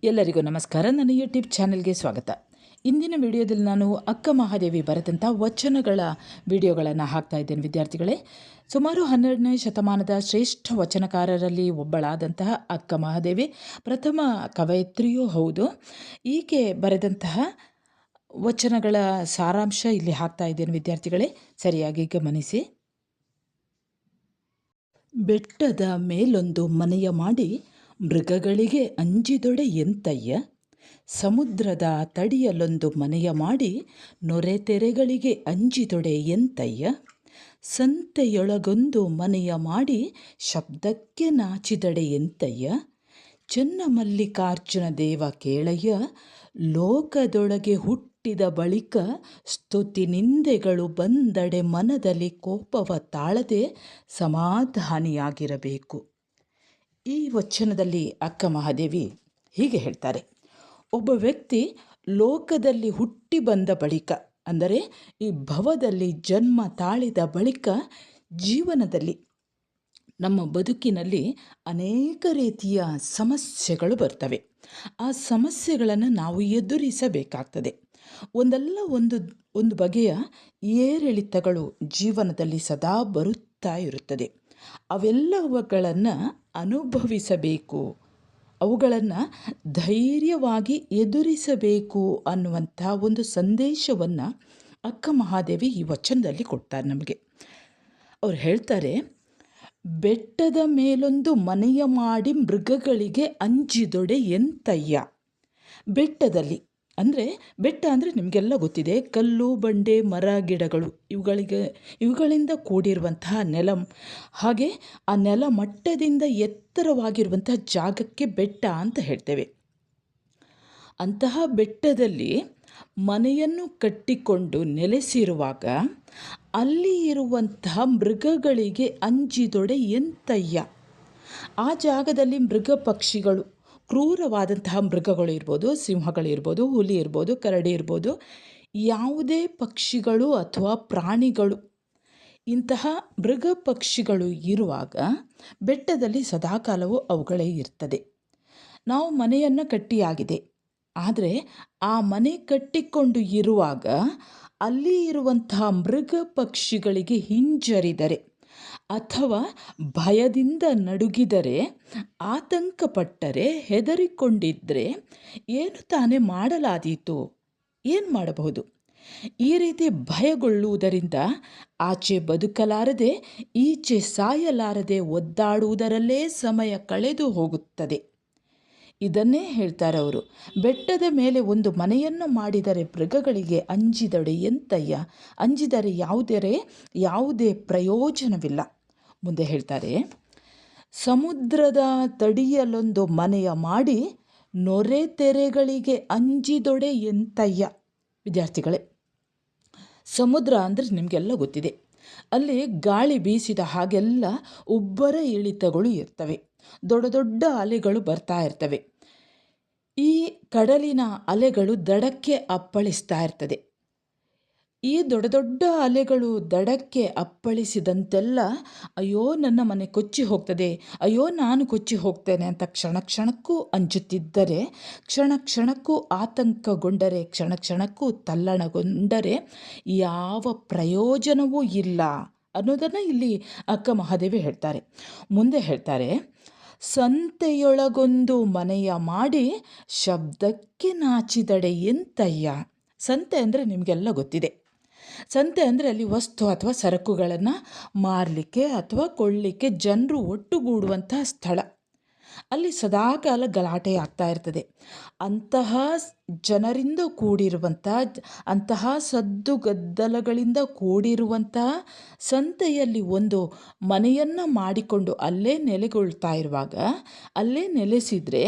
ಎಲ್ಲರಿಗೂ ನಮಸ್ಕಾರ. ನನ್ನ ಯೂಟ್ಯೂಬ್ ಚಾನೆಲ್ಗೆ ಸ್ವಾಗತ. ಇಂದಿನ ವಿಡಿಯೋದಲ್ಲಿ ನಾನು ಅಕ್ಕ ಮಹಾದೇವಿ ಬರೆದಂಥ ವಚನಗಳ ವಿಡಿಯೋಗಳನ್ನು ಹಾಕ್ತಾ ಇದ್ದೇನೆ ವಿದ್ಯಾರ್ಥಿಗಳೇ. ಸುಮಾರು 12ನೇ ಶತಮಾನದ ಶ್ರೇಷ್ಠ ವಚನಕಾರರಲ್ಲಿ ಒಬ್ಬಳಾದಂತಹ ಅಕ್ಕ ಮಹಾದೇವಿ ಪ್ರಥಮ ಕವಯಿತ್ರಿಯೂ ಹೌದು. ಈಕೆ ಬರೆದಂತಹ ವಚನಗಳ ಸಾರಾಂಶ ಇಲ್ಲಿ ಹಾಕ್ತಾ ಇದ್ದೇನೆ ವಿದ್ಯಾರ್ಥಿಗಳೇ, ಸರಿಯಾಗಿ ಗಮನಿಸಿ. ಬೆಟ್ಟದ ಮೇಲೊಂದು ಮನೆಯ ಮಾಡಿ ಮೃಗಗಳಿಗೆ ಅಂಜಿದೊಡೆ ಎಂತಯ್ಯ, ಸಮುದ್ರದ ತಡಿಯಲೊಂದು ಮನೆಯ ಮಾಡಿ ನೊರೆತೆರೆಗಳಿಗೆ ಅಂಜಿದೊಡೆ ಎಂತಯ್ಯ, ಸಂತೆಯೊಳಗೊಂದು ಮನೆಯ ಮಾಡಿ ಶಬ್ದಕ್ಕೆ ನಾಚಿದಡೆ ಎಂತಯ್ಯ, ಚನ್ನಮಲ್ಲಿಕಾರ್ಜುನ ದೇವ ಕೇಳಯ್ಯ, ಲೋಕದೊಳಗೆ ಹುಟ್ಟಿದ ಬಳಿಕ ಸ್ತುತಿ ನಿಂದೆಗಳು ಬಂದಡೆ ಮನದಲ್ಲಿ ಕೋಪವ ತಾಳದೆ ಸಮಾಧಾನಿಯಾಗಿರಬೇಕು. ಈ ವಚನದಲ್ಲಿ ಅಕ್ಕ ಮಹಾದೇವಿ ಹೀಗೆ ಹೇಳ್ತಾರೆ. ಒಬ್ಬ ವ್ಯಕ್ತಿ ಲೋಕದಲ್ಲಿ ಹುಟ್ಟಿ ಬಂದ ಬಳಿಕ, ಅಂದರೆ ಈ ಭವದಲ್ಲಿ ಜನ್ಮ ತಾಳಿದ ಬಳಿಕ ಜೀವನದಲ್ಲಿ ನಮ್ಮ ಬದುಕಿನಲ್ಲಿ ಅನೇಕ ರೀತಿಯ ಸಮಸ್ಯೆಗಳು ಬರ್ತವೆ. ಆ ಸಮಸ್ಯೆಗಳನ್ನು ನಾವು ಎದುರಿಸಬೇಕಾಗ್ತದೆ. ಒಂದಲ್ಲ ಒಂದು ಬಗೆಯ ಏರಿಳಿತಗಳು ಜೀವನದಲ್ಲಿ ಸದಾ ಬರುತ್ತಾ ಇರುತ್ತದೆ. ಅವೆಲ್ಲವುಗಳನ್ನು ಅನುಭವಿಸಬೇಕು, ಅವುಗಳನ್ನು ಧೈರ್ಯವಾಗಿ ಎದುರಿಸಬೇಕು ಅನ್ನುವಂಥ ಒಂದು ಸಂದೇಶವನ್ನು ಅಕ್ಕ ಮಹಾದೇವಿ ಈ ವಚನದಲ್ಲಿ ಕೊಡ್ತಾರೆ ನಮಗೆ. ಅವ್ರು ಹೇಳ್ತಾರೆ, ಬೆಟ್ಟದ ಮೇಲೊಂದು ಮನೆಯ ಮಾಡಿ ಮೃಗಗಳಿಗೆ ಅಂಜಿದೊಡೆ ಎಂತಯ್ಯ. ಬೆಟ್ಟ ಅಂದರೆ ನಿಮಗೆಲ್ಲ ಗೊತ್ತಿದೆ, ಕಲ್ಲು ಬಂಡೆ ಮರ ಗಿಡಗಳು ಇವುಗಳಿಂದ ಕೂಡಿರುವಂತಹ ನೆಲ, ಹಾಗೆ ಆ ನೆಲ ಮಟ್ಟದಿಂದ ಎತ್ತರವಾಗಿರುವಂತಹ ಜಾಗಕ್ಕೆ ಬೆಟ್ಟ ಅಂತ ಹೇಳ್ತೇವೆ. ಅಂತಹ ಬೆಟ್ಟದಲ್ಲಿ ಮನೆಯನ್ನು ಕಟ್ಟಿಕೊಂಡು ನೆಲೆಸಿರುವಾಗ ಅಲ್ಲಿ ಇರುವಂತಹ ಮೃಗಗಳಿಗೆ ಅಂಜಿದೊಡೆ ಎಂತಯ್ಯ. ಆ ಜಾಗದಲ್ಲಿ ಮೃಗ ಪಕ್ಷಿಗಳು, ಕ್ರೂರವಾದಂತಹ ಮೃಗಗಳು ಇರ್ಬೋದು, ಸಿಂಹಗಳಿರ್ಬೋದು, ಹುಲಿ ಇರ್ಬೋದು, ಕರಡಿ ಇರ್ಬೋದು, ಯಾವುದೇ ಪಕ್ಷಿಗಳು ಅಥವಾ ಪ್ರಾಣಿಗಳು, ಇಂತಹ ಮೃಗ ಪಕ್ಷಿಗಳು ಇರುವಾಗ ಬೆಟ್ಟದಲ್ಲಿ ಸದಾಕಾಲವೂ ಅವುಗಳೇ ಇರ್ತದೆ. ನಾವು ಮನೆಯನ್ನು ಕಟ್ಟಿಯಾಗಿದೆ, ಆದರೆ ಆ ಮನೆ ಕಟ್ಟಿಕೊಂಡು ಇರುವಾಗ ಅಲ್ಲಿ ಇರುವಂತಹ ಮೃಗ ಪಕ್ಷಿಗಳಿಗೆ ಹಿಂಜರಿದರೆ ಅಥವಾ ಭಯದಿಂದ ನಡುಗಿದರೆ, ಆತಂಕಪಟ್ಟರೆ, ಹೆದರಿಕೊಂಡಿದ್ದರೆ ಏನು ತಾನೇ ಮಾಡಲಾದೀತು, ಏನು ಮಾಡಬಹುದು? ಈ ರೀತಿ ಭಯಗೊಳ್ಳುವುದರಿಂದ ಆಚೆ ಬದುಕಲಾರದೆ ಈಚೆ ಸಾಯಲಾರದೆ ಒದ್ದಾಡುವುದರಲ್ಲೇ ಸಮಯ ಕಳೆದು ಹೋಗುತ್ತದೆ. ಇದನ್ನೇ ಹೇಳ್ತಾರೆ ಅವರು. ಬೆಟ್ಟದ ಮೇಲೆ ಒಂದು ಮನೆಯನ್ನು ಮಾಡಿದರೆ ಮೃಗಗಳಿಗೆ ಅಂಜಿದಡೆ ಎಂತಯ್ಯ. ಅಂಜಿದರೆ ಯಾವುದೇ ಪ್ರಯೋಜನವಿಲ್ಲ. ಮುಂದೆ ಹೇಳ್ತಾರೆ, ಸಮುದ್ರದ ತಡಿಯಲೊಂದು ಮನೆಯ ಮಾಡಿ ನೊರೆ ತೆರೆಗಳಿಗೆ ಅಂಜಿದೊಡೆ ಎಂತಯ್ಯ. ವಿದ್ಯಾರ್ಥಿಗಳೇ, ಸಮುದ್ರ ಅಂದರೆ ನಿಮಗೆಲ್ಲ ಗೊತ್ತಿದೆ. ಅಲ್ಲಿ ಗಾಳಿ ಬೀಸಿದ ಹಾಗೆಲ್ಲ ಉಬ್ಬರ ಇಳಿತಗಳು ಇರ್ತವೆ, ದೊಡ್ಡ ದೊಡ್ಡ ಅಲೆಗಳು ಬರ್ತಾ ಇರ್ತವೆ. ಈ ಕಡಲಿನ ಅಲೆಗಳು ದಡಕ್ಕೆ ಅಪ್ಪಳಿಸ್ತಾ ಇರ್ತದೆ. ಈ ದೊಡ್ಡ ದೊಡ್ಡ ಅಲೆಗಳು ದಡಕ್ಕೆ ಅಪ್ಪಳಿಸಿದಂತೆಲ್ಲ ಅಯ್ಯೋ ನನ್ನ ಮನೆ ಕೊಚ್ಚಿ ಹೋಗ್ತದೆ, ಅಯ್ಯೋ ನಾನು ಕೊಚ್ಚಿ ಹೋಗ್ತೇನೆ ಅಂತ ಕ್ಷಣ ಕ್ಷಣಕ್ಕೂ ಅಂಜುತ್ತಿದ್ದರೆ, ಕ್ಷಣ ಕ್ಷಣಕ್ಕೂ ಆತಂಕಗೊಂಡರೆ, ಕ್ಷಣ ಕ್ಷಣಕ್ಕೂ ತಲ್ಲಣಗೊಂಡರೆ ಯಾವ ಪ್ರಯೋಜನವೂ ಇಲ್ಲ ಅನ್ನೋದನ್ನು ಇಲ್ಲಿ ಅಕ್ಕ ಮಹಾದೇವಿ ಹೇಳ್ತಾರೆ. ಮುಂದೆ ಹೇಳ್ತಾರೆ, ಸಂತೆಯೊಳಗೊಂದು ಮನೆಯ ಮಾಡಿ ಶಬ್ದಕ್ಕೆ ನಾಚಿದಡೆ ಎಂತಯ್ಯ. ಸಂತೆ ಅಂದರೆ ನಿಮಗೆಲ್ಲ ಗೊತ್ತಿದೆ. ಸಂತೆ ಅಂದರೆ ಅಲ್ಲಿ ವಸ್ತು ಅಥವಾ ಸರಕುಗಳನ್ನು ಮಾರಲಿಕ್ಕೆ ಅಥವಾ ಕೊಳ್ಳಲಿಕ್ಕೆ ಜನರು ಒಟ್ಟುಗೂಡುವಂತಹ ಸ್ಥಳ. ಅಲ್ಲಿ ಸದಾಕಾಲ ಗಲಾಟೆ ಆಗ್ತಾ ಇರ್ತದೆ. ಅಂತಹ ಜನರಿಂದ ಕೂಡಿರುವಂತಹ, ಅಂತಹ ಸದ್ದುಗದ್ದಲಗಳಿಂದ ಕೂಡಿರುವಂತಹ ಸಂತೆಯಲ್ಲಿ ಒಂದು ಮನೆಯನ್ನು ಮಾಡಿಕೊಂಡು ಅಲ್ಲೇ ನೆಲೆಗೊಳ್ತಾ ಇರುವಾಗ, ಅಲ್ಲೇ ನೆಲೆಸಿದರೆ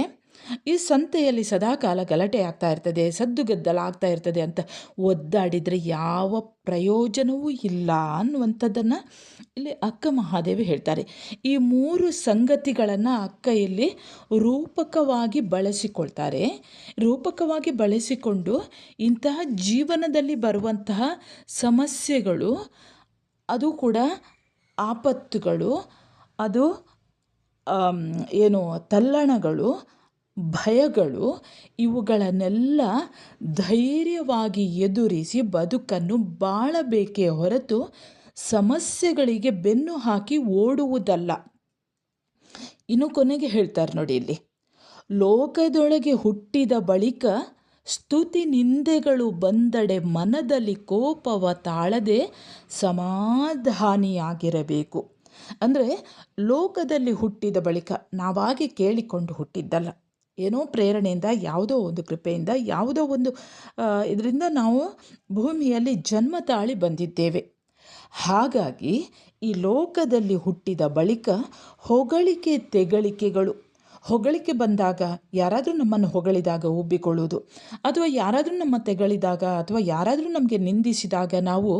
ಈ ಸಂತೆಯಲ್ಲಿ ಸದಾಕಾಲ ಗಲಾಟೆ ಆಗ್ತಾ ಇರ್ತದೆ, ಸದ್ದುಗದ್ದಲ ಆಗ್ತಾ ಇರ್ತದೆ ಅಂತ ಒದ್ದಾಡಿದರೆ ಯಾವ ಪ್ರಯೋಜನವೂ ಇಲ್ಲ ಅನ್ನುವಂಥದ್ದನ್ನು ಇಲ್ಲಿ ಅಕ್ಕ ಮಹಾದೇವಿ ಹೇಳ್ತಾರೆ. ಈ 3 ಸಂಗತಿಗಳನ್ನು ಅಕ್ಕ ಇಲ್ಲಿ ರೂಪಕವಾಗಿ ಬಳಸಿಕೊಳ್ತಾರೆ. ರೂಪಕವಾಗಿ ಬಳಸಿಕೊಂಡು ಇಂತಹ ಜೀವನದಲ್ಲಿ ಬರುವಂತಹ ಸಮಸ್ಯೆಗಳು, ಅದು ಕೂಡ ಆಪತ್ತುಗಳು, ಅದು ತಲ್ಲಣಗಳು, ಭಯಗಳು ಇವುಗಳನ್ನೆಲ್ಲ ಧೈರ್ಯವಾಗಿ ಎದುರಿಸಿ ಬದುಕನ್ನು ಬಾಳಬೇಕೇ ಹೊರತು ಸಮಸ್ಯೆಗಳಿಗೆ ಬೆನ್ನು ಹಾಕಿ ಓಡುವುದಲ್ಲ. ಇನ್ನು ಕೊನೆಗೆ ಹೇಳ್ತಾರೆ ನೋಡಿ ಇಲ್ಲಿ, ಲೋಕದೊಳಗೆ ಹುಟ್ಟಿದ ಬಳಿಕ ಸ್ತುತಿ ನಿಂದೆಗಳು ಬಂದಡೆ ಮನದಲ್ಲಿ ಕೋಪವ ತಾಳದೆ ಸಮಾಧಾನಿಯಾಗಿರಬೇಕು. ಅಂದರೆ ಲೋಕದಲ್ಲಿ ಹುಟ್ಟಿದ ಬಳಿಕ ನಾವಾಗಿ ಕೇಳಿಕೊಂಡು ಹುಟ್ಟಿದ್ದಲ್ಲ, ಏನೋ ಪ್ರೇರಣೆಯಿಂದ, ಯಾವುದೋ ಒಂದು ಕೃಪೆಯಿಂದ, ಯಾವುದೋ ಒಂದು ಇದರಿಂದ ನಾವು ಭೂಮಿಯಲ್ಲಿ ಜನ್ಮ ತಾಳಿ ಬಂದಿದ್ದೇವೆ. ಹಾಗಾಗಿ ಈ ಲೋಕದಲ್ಲಿ ಹುಟ್ಟಿದ ಬಳಿಕ ಹೊಗಳಿಕೆ ತೆಗಳಿಕೆಗಳು, ಹೊಗಳಿಕೆ ಬಂದಾಗ ಯಾರಾದರೂ ನಮ್ಮನ್ನು ಹೊಗಳಿದಾಗ ಉಬ್ಬಿಕೊಳ್ಳುವುದು, ಅಥವಾ ಯಾರಾದರೂ ನಮ್ಮ ತೆಗಳಿದಾಗ ಅಥವಾ ಯಾರಾದರೂ ನಮಗೆ ನಿಂದಿಸಿದಾಗ ನಾವು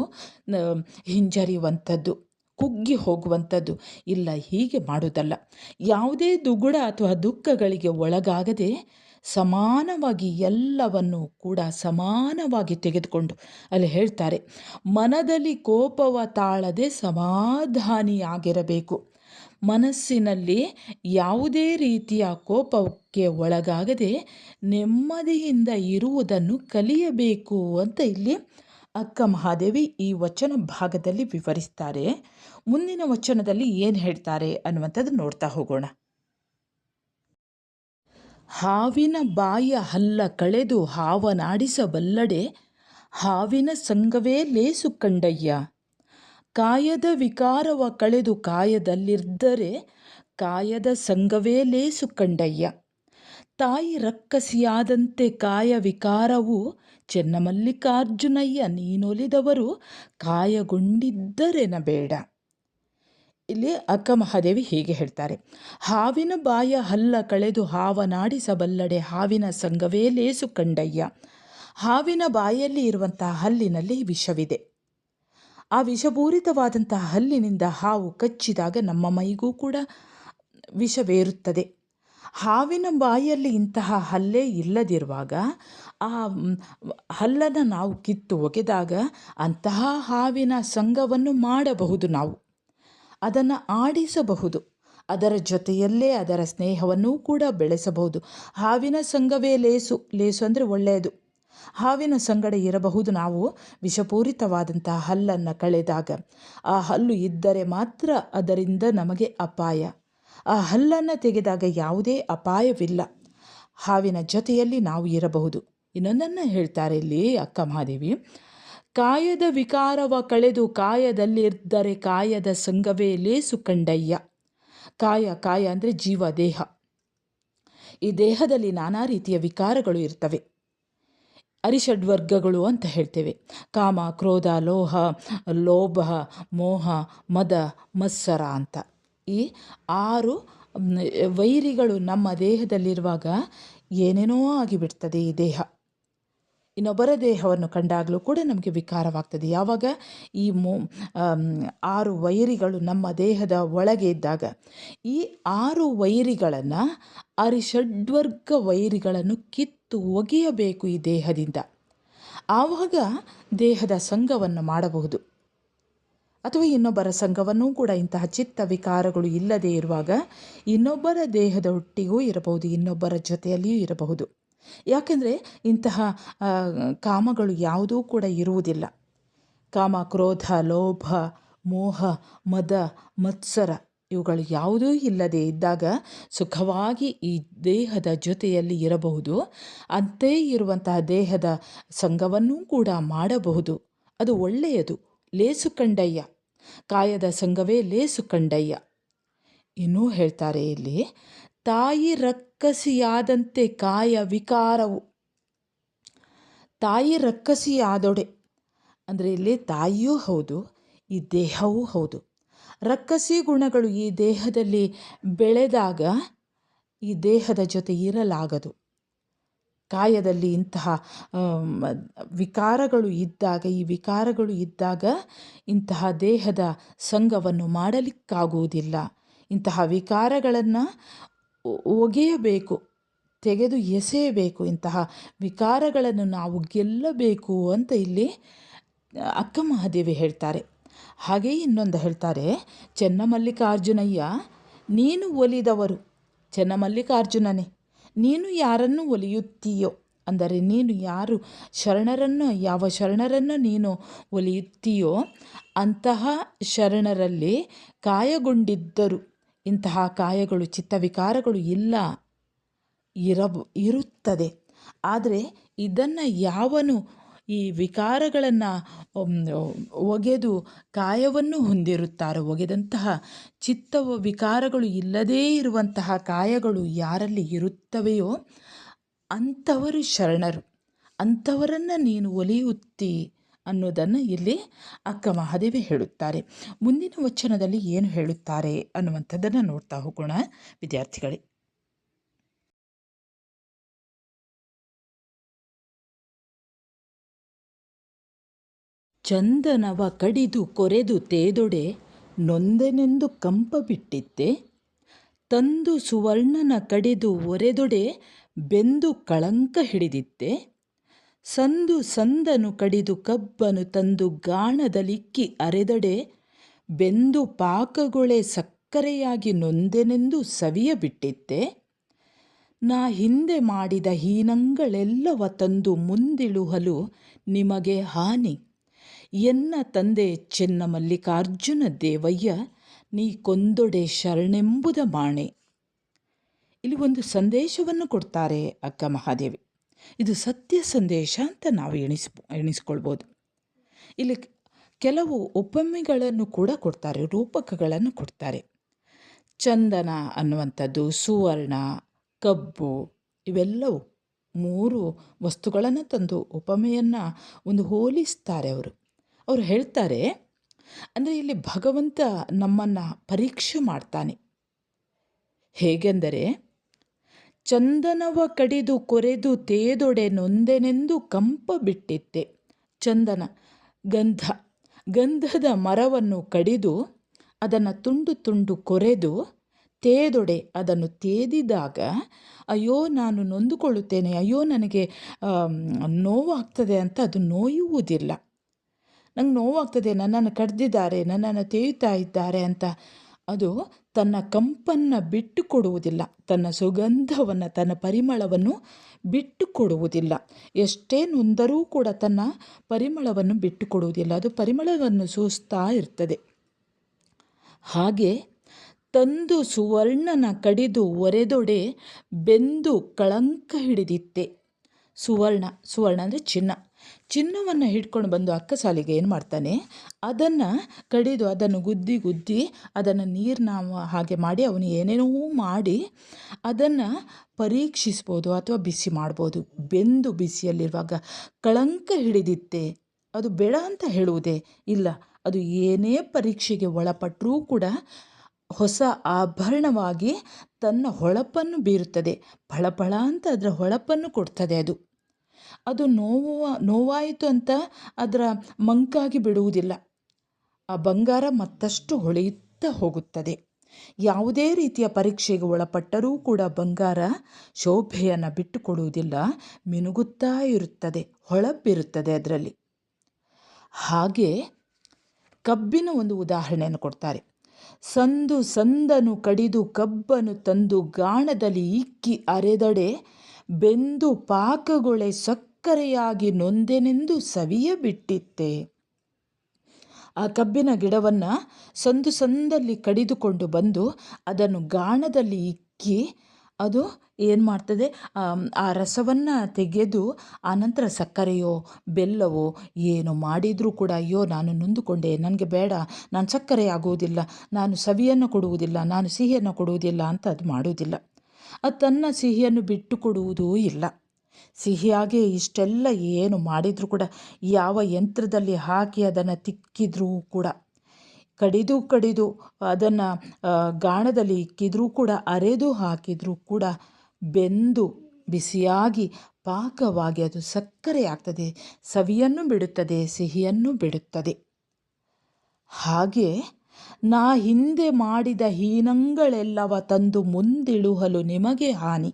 ಹಿಂಜರಿಯುವಂಥದ್ದು, ಕುಗ್ಗಿ ಹೋಗುವಂಥದ್ದು ಇಲ್ಲ. ಹೀಗೆ ಮಾಡೋದಲ್ಲ. ಯಾವುದೇ ದುಗುಡ ಅಥವಾ ದುಃಖಗಳಿಗೆ ಒಳಗಾಗದೆ ಸಮಾನವಾಗಿ ಎಲ್ಲವನ್ನು ಕೂಡ ಸಮಾನವಾಗಿ ತೆಗೆದುಕೊಂಡು, ಅಲ್ಲಿ ಹೇಳ್ತಾರೆ, ಮನದಲ್ಲಿ ಕೋಪವ ತಾಳದೆ ಸಮಾಧಾನಿಯಾಗಿರಬೇಕು. ಮನಸ್ಸಿನಲ್ಲಿ ಯಾವುದೇ ರೀತಿಯ ಕೋಪಕ್ಕೆ ಒಳಗಾಗದೆ ನೆಮ್ಮದಿಯಿಂದ ಇರುವುದನ್ನು ಕಲಿಯಬೇಕು ಅಂತ ಇಲ್ಲಿ ಅಕ್ಕ ಮಹಾದೇವಿ ಈ ವಚನ ಭಾಗದಲ್ಲಿ ವಿವರಿಸ್ತಾರೆ. ಮುಂದಿನ ವಚನದಲ್ಲಿ ಏನು ಹೇಳ್ತಾರೆ ಅನ್ನುವಂಥದ್ದು ನೋಡ್ತಾ ಹೋಗೋಣ. ಹಾವಿನ ಬಾಯ ಹಲ್ಲ ಕಳೆದು ಹಾವನಾಡಿಸಬಲ್ಲಡೆ ಹಾವಿನ ಸಂಗವೇ ಲೇಸು ಕಂಡಯ್ಯ. ಕಾಯದ ವಿಕಾರವ ಕಳೆದು ಕಾಯದಲ್ಲಿದ್ದರೆ ಕಾಯದ ಸಂಗವೇ ಲೇಸು ಕಂಡಯ್ಯ. ತಾಯಿ ರಕ್ಕಸಿಯಾದಂತೆ ಕಾಯ ವಿಕಾರವು ಚೆನ್ನಮಲ್ಲಿಕಾರ್ಜುನಯ್ಯ. ನೀನೊಲಿದವರು ಕಾಯಗೊಂಡಿದ್ದರೆನ ಬೇಡ. ಇಲ್ಲಿ ಅಕ್ಕ ಮಹಾದೇವಿ ಹೀಗೆ ಹೇಳ್ತಾರೆ, ಹಾವಿನ ಬಾಯ ಹಲ್ಲ ಕಳೆದು ಹಾವನಾಡಿಸಬಲ್ಲಡೆ ಹಾವಿನ ಸಂಗವೇ ಲೇಸು ಕಂಡಯ್ಯ. ಹಾವಿನ ಬಾಯಲ್ಲಿ ಇರುವಂತಹ ಹಲ್ಲಿನಲ್ಲಿ ವಿಷವಿದೆ. ಆ ವಿಷಪೂರಿತವಾದಂತಹ ಹಲ್ಲಿನಿಂದ ಹಾವು ಕಚ್ಚಿದಾಗ ನಮ್ಮ ಮೈಗೂ ಕೂಡ ವಿಷವೇರುತ್ತದೆ. ಹಾವಿನ ಬಾಯಲ್ಲಿ ಇಂತಹ ಹಲ್ಲೇ ಇಲ್ಲದಿರುವಾಗ ಆ ಹಲ್ಲನ್ನು ನಾವು ಕಿತ್ತು ಒಗೆದಾಗ ಅಂತಹ ಹಾವಿನ ಸಂಗವನ್ನು ಮಾಡಬಹುದು. ನಾವು ಅದನ್ನು ಆಡಿಸಬಹುದು, ಅದರ ಜೊತೆಯಲ್ಲೇ ಅದರ ಸ್ನೇಹವನ್ನೂ ಕೂಡ ಬೆಳೆಸಬಹುದು. ಹಾವಿನ ಸಂಗವೇ ಲೇಸು. ಲೇಸು ಅಂದರೆ ಒಳ್ಳೆಯದು. ಹಾವಿನ ಸಂಗಡ ಇರಬಹುದು. ನಾವು ವಿಷಪೂರಿತವಾದಂತಹ ಹಲ್ಲನ್ನು ಕಳೆದಾಗ, ಆ ಹಲ್ಲು ಇದ್ದರೆ ಮಾತ್ರ ಅದರಿಂದ ನಮಗೆ ಅಪಾಯ. ಆ ಹಲ್ಲನ್ನು ತೆಗೆದಾಗ ಯಾವುದೇ ಅಪಾಯವಿಲ್ಲ. ಹಾವಿನ ಜೊತೆಯಲ್ಲಿ ನಾವು ಇರಬಹುದು. ಇನ್ನೊಂದನ್ನು ಹೇಳ್ತಾರೆ ಇಲ್ಲಿ ಅಕ್ಕ ಮಹಾದೇವಿ, ಕಾಯದ ವಿಕಾರವ ಕಳೆದು ಕಾಯದಲ್ಲಿದ್ದರೆ ಕಾಯದ ಸಂಗವೇ ಲೇಸು ಕಂಡಯ್ಯ. ಕಾಯ ಅಂದರೆ ಜೀವ, ದೇಹ. ಈ ದೇಹದಲ್ಲಿ ನಾನಾ ರೀತಿಯ ವಿಕಾರಗಳು ಇರ್ತವೆ. ಅರಿಷಡ್ವರ್ಗಗಳು ಅಂತ ಹೇಳ್ತೇವೆ. ಕಾಮ, ಕ್ರೋಧ, ಲೋಭ, ಮೋಹ, ಮದ, ಮತ್ಸರ ಅಂತ ಈ 6 ವೈರಿಗಳು ನಮ್ಮ ದೇಹದಲ್ಲಿರುವಾಗ ಏನೇನೋ ಆಗಿಬಿಡ್ತದೆ ಈ ದೇಹ. ಇನ್ನೊಬ್ಬರ ದೇಹವನ್ನು ಕಂಡಾಗಲೂ ಕೂಡ ನಮಗೆ ವಿಕಾರವಾಗ್ತದೆ. ಯಾವಾಗ ಈ 6 ವೈರಿಗಳು ನಮ್ಮ ದೇಹದ ಒಳಗೆ ಇದ್ದಾಗ ಈ 6 ವೈರಿಗಳನ್ನು, ಅರಿಷಡ್ವರ್ಗ ವೈರಿಗಳನ್ನು ಕಿತ್ತು ಒಗೆಯಬೇಕು ಈ ದೇಹದಿಂದ. ಆವಾಗ ದೇಹದ ಸಂಘವನ್ನು ಮಾಡಬಹುದು. ಅಥವಾ ಇನ್ನೊಬ್ಬರ ಸಂಘವನ್ನೂ ಕೂಡ, ಇಂತಹ ಚಿತ್ತ ವಿಕಾರಗಳು ಇಲ್ಲದೆ ಇರುವಾಗ ಇನ್ನೊಬ್ಬರ ದೇಹದ ಒಟ್ಟಿಗೂ ಇರಬಹುದು, ಇನ್ನೊಬ್ಬರ ಜೊತೆಯಲ್ಲಿಯೂ ಇರಬಹುದು. ಯಾಕೆಂದರೆ ಇಂತಹ ಕಾಮಗಳು ಯಾವುದೂ ಕೂಡ ಇರುವುದಿಲ್ಲ. ಕಾಮ, ಕ್ರೋಧ, ಲೋಭ, ಮೋಹ, ಮದ, ಮತ್ಸರ ಇವುಗಳು ಯಾವುದೂ ಇಲ್ಲದೆ ಇದ್ದಾಗ ಸುಖವಾಗಿ ಈ ದೇಹದ ಜೊತೆಯಲ್ಲಿ ಇರಬಹುದು. ಅಂತೆ ಇರುವಂತಹ ದೇಹದ ಸಂಘವನ್ನೂ ಕೂಡ ಮಾಡಬಹುದು. ಅದು ಒಳ್ಳೆಯದು. ಲೇಸು ಕಂಡಯ್ಯ, ಕಾಯದ ಸಂಘವೇ ಲೇಸು ಕಂಡಯ್ಯ. ಇನ್ನೂ ಹೇಳ್ತಾರೆ ಇಲ್ಲಿ, ತಾಯಿ ರಕ್ಕಸಿಯಾದಂತೆ ಕಾಯ ವಿಕಾರವು. ತಾಯಿ ರಕ್ಕಸಿಯಾದೊಡೆ ಅಂದರೆ ಇಲ್ಲಿ ತಾಯಿಯೂ ಹೌದು, ಈ ದೇಹವೂ ಹೌದು. ರಕ್ಕಸಿ ಗುಣಗಳು ಈ ದೇಹದಲ್ಲಿ ಬೆಳೆದಾಗ ಈ ದೇಹದ ಜೊತೆ ಇರಲಾಗದು. ಕಾಯದಲ್ಲಿ ಇಂತಹ ವಿಕಾರಗಳು ಇದ್ದಾಗ, ಈ ವಿಕಾರಗಳು ಇದ್ದಾಗ ಇಂತಹ ದೇಹದ ಸಂಘವನ್ನು ಮಾಡಲಿಕ್ಕಾಗುವುದಿಲ್ಲ. ಇಂತಹ ವಿಕಾರಗಳನ್ನು ಒಗೆಯಬೇಕು, ತೆಗೆದು ಎಸೆಯಬೇಕು. ಇಂತಹ ವಿಕಾರಗಳನ್ನು ನಾವು ಗೆಲ್ಲಬೇಕು ಅಂತ ಇಲ್ಲಿ ಅಕ್ಕ ಮಹಾದೇವಿ ಹೇಳ್ತಾರೆ. ಹಾಗೆಯೇ ಇನ್ನೊಂದು ಹೇಳ್ತಾರೆ, ಚೆನ್ನಮಲ್ಲಿಕಾರ್ಜುನಯ್ಯ ನೀನು ಒಲಿದವರು. ಚೆನ್ನಮಲ್ಲಿಕಾರ್ಜುನನೇ, ನೀನು ಯಾರನ್ನು ಒಲಿಯುತ್ತೀಯೋ, ಅಂದರೆ ನೀನು ಯಾವ ಶರಣರನ್ನು ನೀನು ಒಲಿಯುತ್ತೀಯೋ ಅಂತಹ ಶರಣರಲ್ಲಿ ಕಾಯಗೊಂಡಿದ್ದರು ಇಂತಹ ಕಾಯಗಳು ಚಿತ್ತವಿಕಾರಗಳು ಇರುತ್ತದೆ. ಆದರೆ ಇದನ್ನು ಯಾವನು ಈ ವಿಕಾರಗಳನ್ನು ಒಗೆದು ಕಾಯವನ್ನು ಹೊಂದಿರುತ್ತಾರೋ, ಒಗೆದಂತಹ ವಿಕಾರಗಳು ಇಲ್ಲದೇ ಇರುವಂತಹ ಕಾಯಗಳು ಯಾರಲ್ಲಿ ಇರುತ್ತವೆಯೋ ಅಂಥವರು ಶರಣರು, ಅಂಥವರನ್ನು ನೀನು ಒಲಿಯುತ್ತಿ ಅನ್ನೋದನ್ನು ಇಲ್ಲಿ ಅಕ್ಕ ಮಹಾದೇವಿ ಹೇಳುತ್ತಾರೆ. ಮುಂದಿನ ವಚನದಲ್ಲಿ ಏನು ಹೇಳುತ್ತಾರೆ ಅನ್ನುವಂಥದ್ದನ್ನು ನೋಡ್ತಾ ಹೋಗೋಣ ವಿದ್ಯಾರ್ಥಿಗಳೇ. ಚಂದನವ ಕಡಿದು ಕೊರೆದು ತೇದೊಡೆ ನೊಂದೆನೆಂದು ಕಂಪ ಬಿಟ್ಟಿದ್ದೆ, ತಂದು ಸುವರ್ಣನ ಕಡಿದು ಒರೆದೊಡೆ ಬೆಂದು ಕಳಂಕ ಹಿಡಿದಿದ್ದೆ, ಸಂದನು ಕಡಿದು ಕಬ್ಬನು ತಂದು ಗಾಣದಲಿಕ್ಕಿ ಅರೆದಡೆ ಬೆಂದು ಪಾಕಗೊಳೆ ಸಕ್ಕರೆಯಾಗಿ ನೊಂದೆನೆಂದು ಸವಿಯ ಬಿಟ್ಟಿದ್ದೆ, ನಾ ಹಿಂದೆ ಮಾಡಿದ ಹೀನಂಗಳೆಲ್ಲವ ತಂದು ಮುಂದಿಳುಹಲು ನಿಮಗೆ ಹಾನಿ, ಎನ್ನ ತಂದೆ ಚೆನ್ನಮಲ್ಲಿಕಾರ್ಜುನ ದೇವಯ್ಯ ನೀ ಕೊಂದೊಡೆ ಶರಣೆಂಬುದ ಮಾಣೆ. ಇಲ್ಲಿ ಒಂದು ಸಂದೇಶವನ್ನು ಕೊಡ್ತಾರೆ ಅಕ್ಕ ಮಹಾದೇವಿ. ಇದು ಸತ್ಯ ಸಂದೇಶ ಅಂತ ನಾವು ಎಣಿಸ್ಕೊಳ್ಬೋದು. ಇಲ್ಲಿ ಕೆಲವು ಉಪಮೆಗಳನ್ನು ಕೂಡ ಕೊಡ್ತಾರೆ, ರೂಪಕಗಳನ್ನು ಕೊಡ್ತಾರೆ. ಚಂದನ ಅನ್ನುವಂಥದ್ದು, ಸುವರ್ಣ, ಕಬ್ಬು, ಇವೆಲ್ಲವೂ 3 ವಸ್ತುಗಳನ್ನು ತಂದು ಉಪಮೆಯನ್ನು ಒಂದು ಹೋಲಿಸ್ತಾರೆ ಅವರು ಹೇಳ್ತಾರೆ. ಅಂದರೆ ಇಲ್ಲಿ ಭಗವಂತ ನಮ್ಮನ್ನು ಪರೀಕ್ಷೆ ಮಾಡ್ತಾನೆ. ಹೇಗೆಂದರೆ, ಚಂದನವ ಕಡಿದು ಕೊರೆದು ತೇದೊಡೆ ನೊಂದೆನೆಂದು ಕಂಪ ಬಿಟ್ಟಿದ್ದೆ. ಚಂದನ ಗಂಧದ ಮರವನ್ನು ಕಡಿದು ಅದನ್ನು ತುಂಡು ತುಂಡು ಕೊರೆದು ತೇದೊಡೆ ಅದನ್ನು ತೇದಿದಾಗ ಅಯ್ಯೋ ನಾನು ನೊಂದುಕೊಳ್ಳುತ್ತೇನೆ, ಅಯ್ಯೋ ನನಗೆ ನೋವಾಗ್ತದೆ ಅಂತ ಅದು ನೋಯುವುದಿಲ್ಲ. ನಂಗೆ ನೋವಾಗ್ತದೆ, ನನ್ನನ್ನು ಕಡ್ದಿದ್ದಾರೆ, ನನ್ನನ್ನು ತೇಯುತ್ತಾ ಇದ್ದಾರೆ ಅಂತ ಅದು ತನ್ನ ಕಂಪನ್ನು ಬಿಟ್ಟು ಕೊಡುವುದಿಲ್ಲ, ತನ್ನ ಸುಗಂಧವನ್ನು, ತನ್ನ ಪರಿಮಳವನ್ನು ಬಿಟ್ಟು ಕೊಡುವುದಿಲ್ಲ. ಎಷ್ಟೇ ನೊಂದರೂ ಕೂಡ ತನ್ನ ಪರಿಮಳವನ್ನು ಬಿಟ್ಟು ಕೊಡುವುದಿಲ್ಲ, ಅದು ಪರಿಮಳವನ್ನು ಸೂಸ್ತಾ ಇರ್ತದೆ. ಹಾಗೆ ತಂದು ಸುವರ್ಣನ ಕಡಿದು ಒರೆದೊಡೆ ಬೆಂದು ಕಳಂಕ ಹಿಡಿದಿತ್ತೆ. ಸುವರ್ಣ ಅಂದರೆ ಚಿನ್ನವನ್ನು ಹಿಡ್ಕೊಂಡು ಬಂದು ಅಕ್ಕಸಾಲಿಗೆ ಏನು ಮಾಡ್ತಾನೆ, ಅದನ್ನು ಕಡಿದು ಅದನ್ನು ಗುದ್ದಿ ಅದನ್ನು ನೀರಿನ ಹಾಗೆ ಮಾಡಿ ಅವನು ಏನೇನೋ ಮಾಡಿ ಅದನ್ನು ಪರೀಕ್ಷಿಸ್ಬೋದು ಅಥವಾ ಬಿಸಿ ಮಾಡ್ಬೋದು. ಬೆಂದು ಬಿಸಿಯಲ್ಲಿರುವಾಗ ಕಳಂಕ ಹಿಡಿದಿತ್ತೆ. ಅದು ಬೇಡ ಅಂತ ಹೇಳುವುದೇ ಇಲ್ಲ, ಅದು ಏನೇ ಪರೀಕ್ಷೆಗೆ ಒಳಪಟ್ಟರೂ ಕೂಡ ಹೊಸ ಆಭರಣವಾಗಿ ತನ್ನ ಹೊಳಪನ್ನು ಬೀರುತ್ತದೆ. ಫಳಫಳ ಅಂತ ಅದರ ಹೊಳಪನ್ನು ಕೊಡ್ತದೆ. ಅದು ನೋವಾಯಿತು ಅಂತ ಅದರ ಮಂಕಾಗಿ ಬಿಡುವುದಿಲ್ಲ. ಆ ಬಂಗಾರ ಮತ್ತಷ್ಟು ಹೊಳೆಯುತ್ತಾ ಹೋಗುತ್ತದೆ. ಯಾವುದೇ ರೀತಿಯ ಪರೀಕ್ಷೆಗೆ ಒಳಪಟ್ಟರೂ ಕೂಡ ಬಂಗಾರ ಶೋಭೆಯನ್ನು ಬಿಟ್ಟುಕೊಡುವುದಿಲ್ಲ, ಮಿನುಗುತ್ತಾ ಇರುತ್ತದೆ, ಹೊಳಪಿರುತ್ತದೆ ಅದರಲ್ಲಿ. ಹಾಗೆ ಕಬ್ಬಿನ ಒಂದು ಉದಾಹರಣೆಯನ್ನು ಕೊಡ್ತಾರೆ. ಸಂದನು ಕಡಿದು ಕಬ್ಬನು ತಂದು ಗಾಣದಲ್ಲಿ ಇಕ್ಕಿ ಅರೆದಡೆ ಬೆಂದು ಪಾಕಗೊಳೆ ಸಕ್ಕರೆಯಾಗಿ ನೊಂದೆನೆಂದು ಸವಿಯ ಬಿಟ್ಟಿತ್ತೆ. ಆ ಕಬ್ಬಿನ ಗಿಡವನ್ನು ಸಂದಲ್ಲಿ ಕಡಿದುಕೊಂಡು ಬಂದು ಅದನ್ನು ಗಾಣದಲ್ಲಿ ಇಕ್ಕಿ ಅದು ಏನು ಮಾಡ್ತದೆ, ಆ ರಸವನ್ನು ತೆಗೆದು ಆನಂತರ ಸಕ್ಕರೆಯೋ ಬೆಲ್ಲವೋ ಏನು ಮಾಡಿದರೂ ಕೂಡ ಅಯ್ಯೋ ನಾನು ನೊಂದುಕೊಂಡೆ, ನನಗೆ ಬೇಡ, ನಾನು ಸಕ್ಕರೆ ಆಗುವುದಿಲ್ಲ, ನಾನು ಸವಿಯನ್ನು ಕೊಡುವುದಿಲ್ಲ, ನಾನು ಸಿಹಿಯನ್ನು ಕೊಡುವುದಿಲ್ಲ ಅಂತ ಅದು ಮಾಡುವುದಿಲ್ಲ. ಅದು ತನ್ನ ಸಿಹಿಯನ್ನು ಬಿಟ್ಟು ಕೊಡುವುದೂ ಇಲ್ಲ. ಸಿಹಿಯಾಗಿ ಇಷ್ಟೆಲ್ಲ ಏನು ಮಾಡಿದರೂ ಕೂಡ, ಯಾವ ಯಂತ್ರದಲ್ಲಿ ಹಾಕಿ ಅದನ್ನು ತಿಕ್ಕಿದ್ರೂ ಕೂಡ, ಕಡಿದು ಅದನ್ನು ಗಾಣದಲ್ಲಿ ಇಕ್ಕಿದ್ರೂ ಕೂಡ, ಅರೆದು ಹಾಕಿದರೂ ಕೂಡ ಬೆಂದು ಬಿಸಿಯಾಗಿ ಪಾಕವಾಗಿ ಅದು ಸಕ್ಕರೆ ಆಗ್ತದೆ, ಸವಿಯನ್ನು ಬಿಡುತ್ತದೆ, ಸಿಹಿಯನ್ನು ಬಿಡುತ್ತದೆ. ಹಾಗೆ ನಾ ಹಿಂದೆ ಮಾಡಿದ ಹೀನಂಗಳೆಲ್ಲವ ತಂದು ಮುಂದಿಳುಹಲು ನಿಮಗೆ ಹಾನಿ.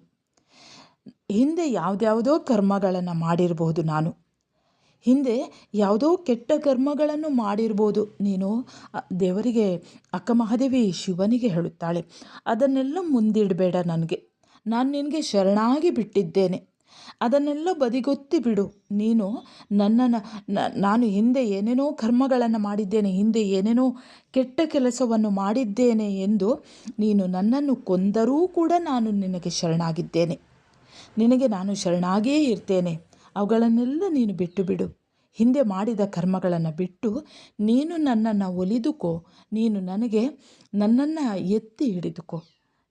ಹಿಂದೆ ಯಾವುದ್ಯಾವುದೋ ಕರ್ಮಗಳನ್ನು ಮಾಡಿರಬಹುದು, ನಾನು ಹಿಂದೆ ಯಾವುದೋ ಕೆಟ್ಟ ಕರ್ಮಗಳನ್ನು ಮಾಡಿರ್ಬೋದು. ನೀನು ದೇವರಿಗೆ, ಅಕ್ಕ ಮಹಾದೇವಿ ಶಿವನಿಗೆ ಹೇಳುತ್ತಾಳೆ, ಅದನ್ನೆಲ್ಲ ಮುಂದಿಡಬೇಡ ನನಗೆ, ನಾನು ನಿನಗೆ ಶರಣಾಗಿ ಬಿಟ್ಟಿದ್ದೇನೆ. ಅದನ್ನೆಲ್ಲ ಬದಿಗೊತ್ತಿ ಬಿಡು. ನೀನು ನನ್ನನ್ನು ನಾನು ಹಿಂದೆ ಏನೇನೋ ಕರ್ಮಗಳನ್ನು ಮಾಡಿದ್ದೇನೆ, ಹಿಂದೆ ಏನೇನೋ ಕೆಟ್ಟ ಕೆಲಸವನ್ನು ಮಾಡಿದ್ದೇನೆ ಎಂದು ನೀನು ನನ್ನನ್ನು ಕೊಂದರೂ ಕೂಡ ನಾನು ನಿನಗೆ ಶರಣಾಗಿದ್ದೇನೆ. ನಿನಗೆ ನಾನು ಶರಣಾಗಿಯೇ ಇರ್ತೇನೆ. ಅವುಗಳನ್ನೆಲ್ಲ ನೀನು ಬಿಟ್ಟು ಬಿಡು. ಹಿಂದೆ ಮಾಡಿದ ಕರ್ಮಗಳನ್ನು ಬಿಟ್ಟು ನೀನು ನನ್ನನ್ನು ಒಲಿದುಕೋ. ನೀನು ನನ್ನನ್ನು ಎತ್ತಿ ಹಿಡಿದುಕೋ.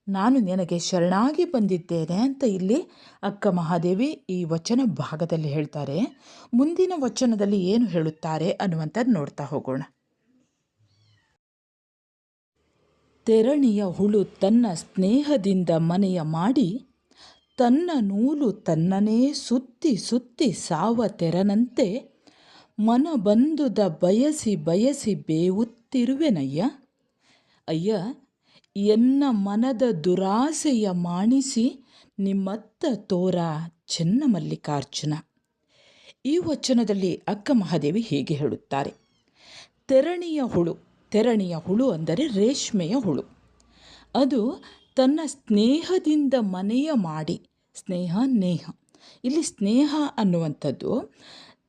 ನಾನು ನಿನಗೆ ಶರಣಾಗಿ ಬಂದಿದ್ದೇನೆ ಅಂತ ಇಲ್ಲಿ ಅಕ್ಕ ಮಹಾದೇವಿ ಈ ವಚನ ಭಾಗದಲ್ಲಿ ಹೇಳ್ತಾರೆ. ಮುಂದಿನ ವಚನದಲ್ಲಿ ಏನು ಹೇಳುತ್ತಾರೆ ಅನ್ನುವಂಥದ್ದು ನೋಡ್ತಾ ಹೋಗೋಣ. ತೆರಣಿಯ ಹುಳು ತನ್ನ ಸ್ನೇಹದಿಂದ ಮನೆಯ ಮಾಡಿ, ತನ್ನ ನೂಲು ತನ್ನನೇ ಸುತ್ತಿ ಸುತ್ತಿ ಸಾವ ತೆರನಂತೆ, ಮನ ಬಂದುದ ಬಯಸಿ ಬಯಸಿ ಬೇವುತ್ತಿರುವೆನಯ್ಯ. ಅಯ್ಯ, ಎನ್ನ ಮನದ ದುರಾಸೆಯ ಮಾಣಿಸಿ ನಿಮ್ಮತ್ತ ತೋರ ಚೆನ್ನಮಲ್ಲಿಕಾರ್ಜುನ. ಈ ವಚನದಲ್ಲಿ ಅಕ್ಕ ಮಹಾದೇವಿ ಹೀಗೆ ಹೇಳುತ್ತಾರೆ. ತೆರಣಿಯ ಹುಳು ಅಂದರೆ ರೇಷ್ಮೆಯ ಹುಳು. ಅದು ತನ್ನ ಸ್ನೇಹದಿಂದ ಮನೆಯ ಮಾಡಿ, ಸ್ನೇಹ ನೇಹ, ಇಲ್ಲಿ ಸ್ನೇಹ ಅನ್ನುವಂಥದ್ದು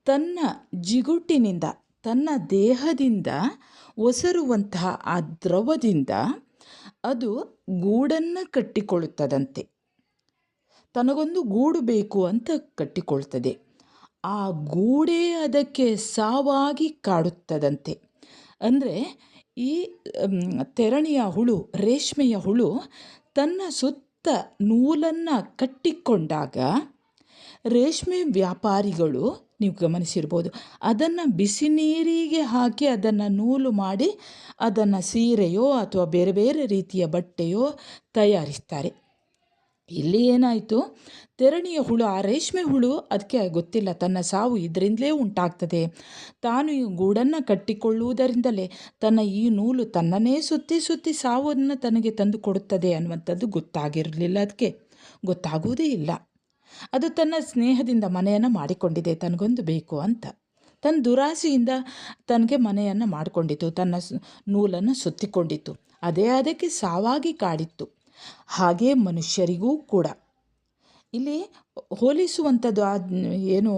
ತನ್ನ ಜಿಗುಟಿನಿಂದ, ತನ್ನ ದೇಹದಿಂದ ಒಸರುವಂತಹ ಆ ದ್ರವದಿಂದ ಅದು ಗೂಡನ್ನು ಕಟ್ಟಿಕೊಳ್ಳುತ್ತದಂತೆ. ತನಗೊಂದು ಗೂಡು ಬೇಕು ಅಂತ ಕಟ್ಟಿಕೊಳ್ತದೆ. ಆ ಗೂಡೇ ಅದಕ್ಕೆ ಸಾವಾಗಿ ಕಾಡುತ್ತದಂತೆ. ಅಂದರೆ ಈ ತೆರಣಿಯ ಹುಳು, ರೇಷ್ಮೆಯ ಹುಳು ತನ್ನ ಸುತ್ತ ನೂಲನ್ನು ಕಟ್ಟಿಕೊಂಡಾಗ ರೇಷ್ಮೆ ವ್ಯಾಪಾರಿಗಳು, ನೀವು ಗಮನಿಸಿರ್ಬೋದು, ಅದನ್ನು ಬಿಸಿ ನೀರಿಗೆ ಹಾಕಿ ಅದನ್ನು ನೂಲು ಮಾಡಿ ಅದನ್ನು ಸೀರೆಯೋ ಅಥವಾ ಬೇರೆ ಬೇರೆ ರೀತಿಯ ಬಟ್ಟೆಯೋ ತಯಾರಿಸ್ತಾರೆ. ಇಲ್ಲಿ ಏನಾಯಿತು, ತೆರಣಿಯ ಹುಳು, ಆ ರೇಷ್ಮೆ ಹುಳು, ಅದಕ್ಕೆ ಗೊತ್ತಿಲ್ಲ ತನ್ನ ಸಾವು ಇದರಿಂದಲೇ ಉಂಟಾಗ್ತದೆ, ತಾನು ಈ ಗೂಡನ್ನು ಕಟ್ಟಿಕೊಳ್ಳುವುದರಿಂದಲೇ ತನ್ನ ಈ ನೂಲು ತನ್ನನ್ನೇ ಸುತ್ತಿ ಸುತ್ತಿ ಸಾವನ್ನು ತನಗೆ ತಂದು ಕೊಡುತ್ತದೆ ಅನ್ನುವಂಥದ್ದು ಗೊತ್ತಾಗಿರಲಿಲ್ಲ. ಅದಕ್ಕೆ ಗೊತ್ತಾಗುವುದೇ ಇಲ್ಲ. ಅದು ತನ್ನ ಸ್ನೇಹದಿಂದ ಮನೆಯನ್ನು ಮಾಡಿಕೊಂಡಿದೆ, ತನಗೊಂದು ಬೇಕು ಅಂತ. ತನ್ನ ದುರಾಸೆಯಿಂದ ತನಗೆ ಮನೆಯನ್ನು ಮಾಡಿಕೊಂಡಿತು, ತನ್ನ ನೂಲನ್ನು ಸುತ್ತಿಕೊಂಡಿತ್ತು. ಅದೇ ಅದಕ್ಕೆ ಸಾವಾಗಿ ಕಾಡಿತ್ತು. ಹಾಗೇ ಮನುಷ್ಯರಿಗೂ ಕೂಡ ಇಲ್ಲಿ ಹೋಲಿಸುವಂಥದ್ದು ಏನು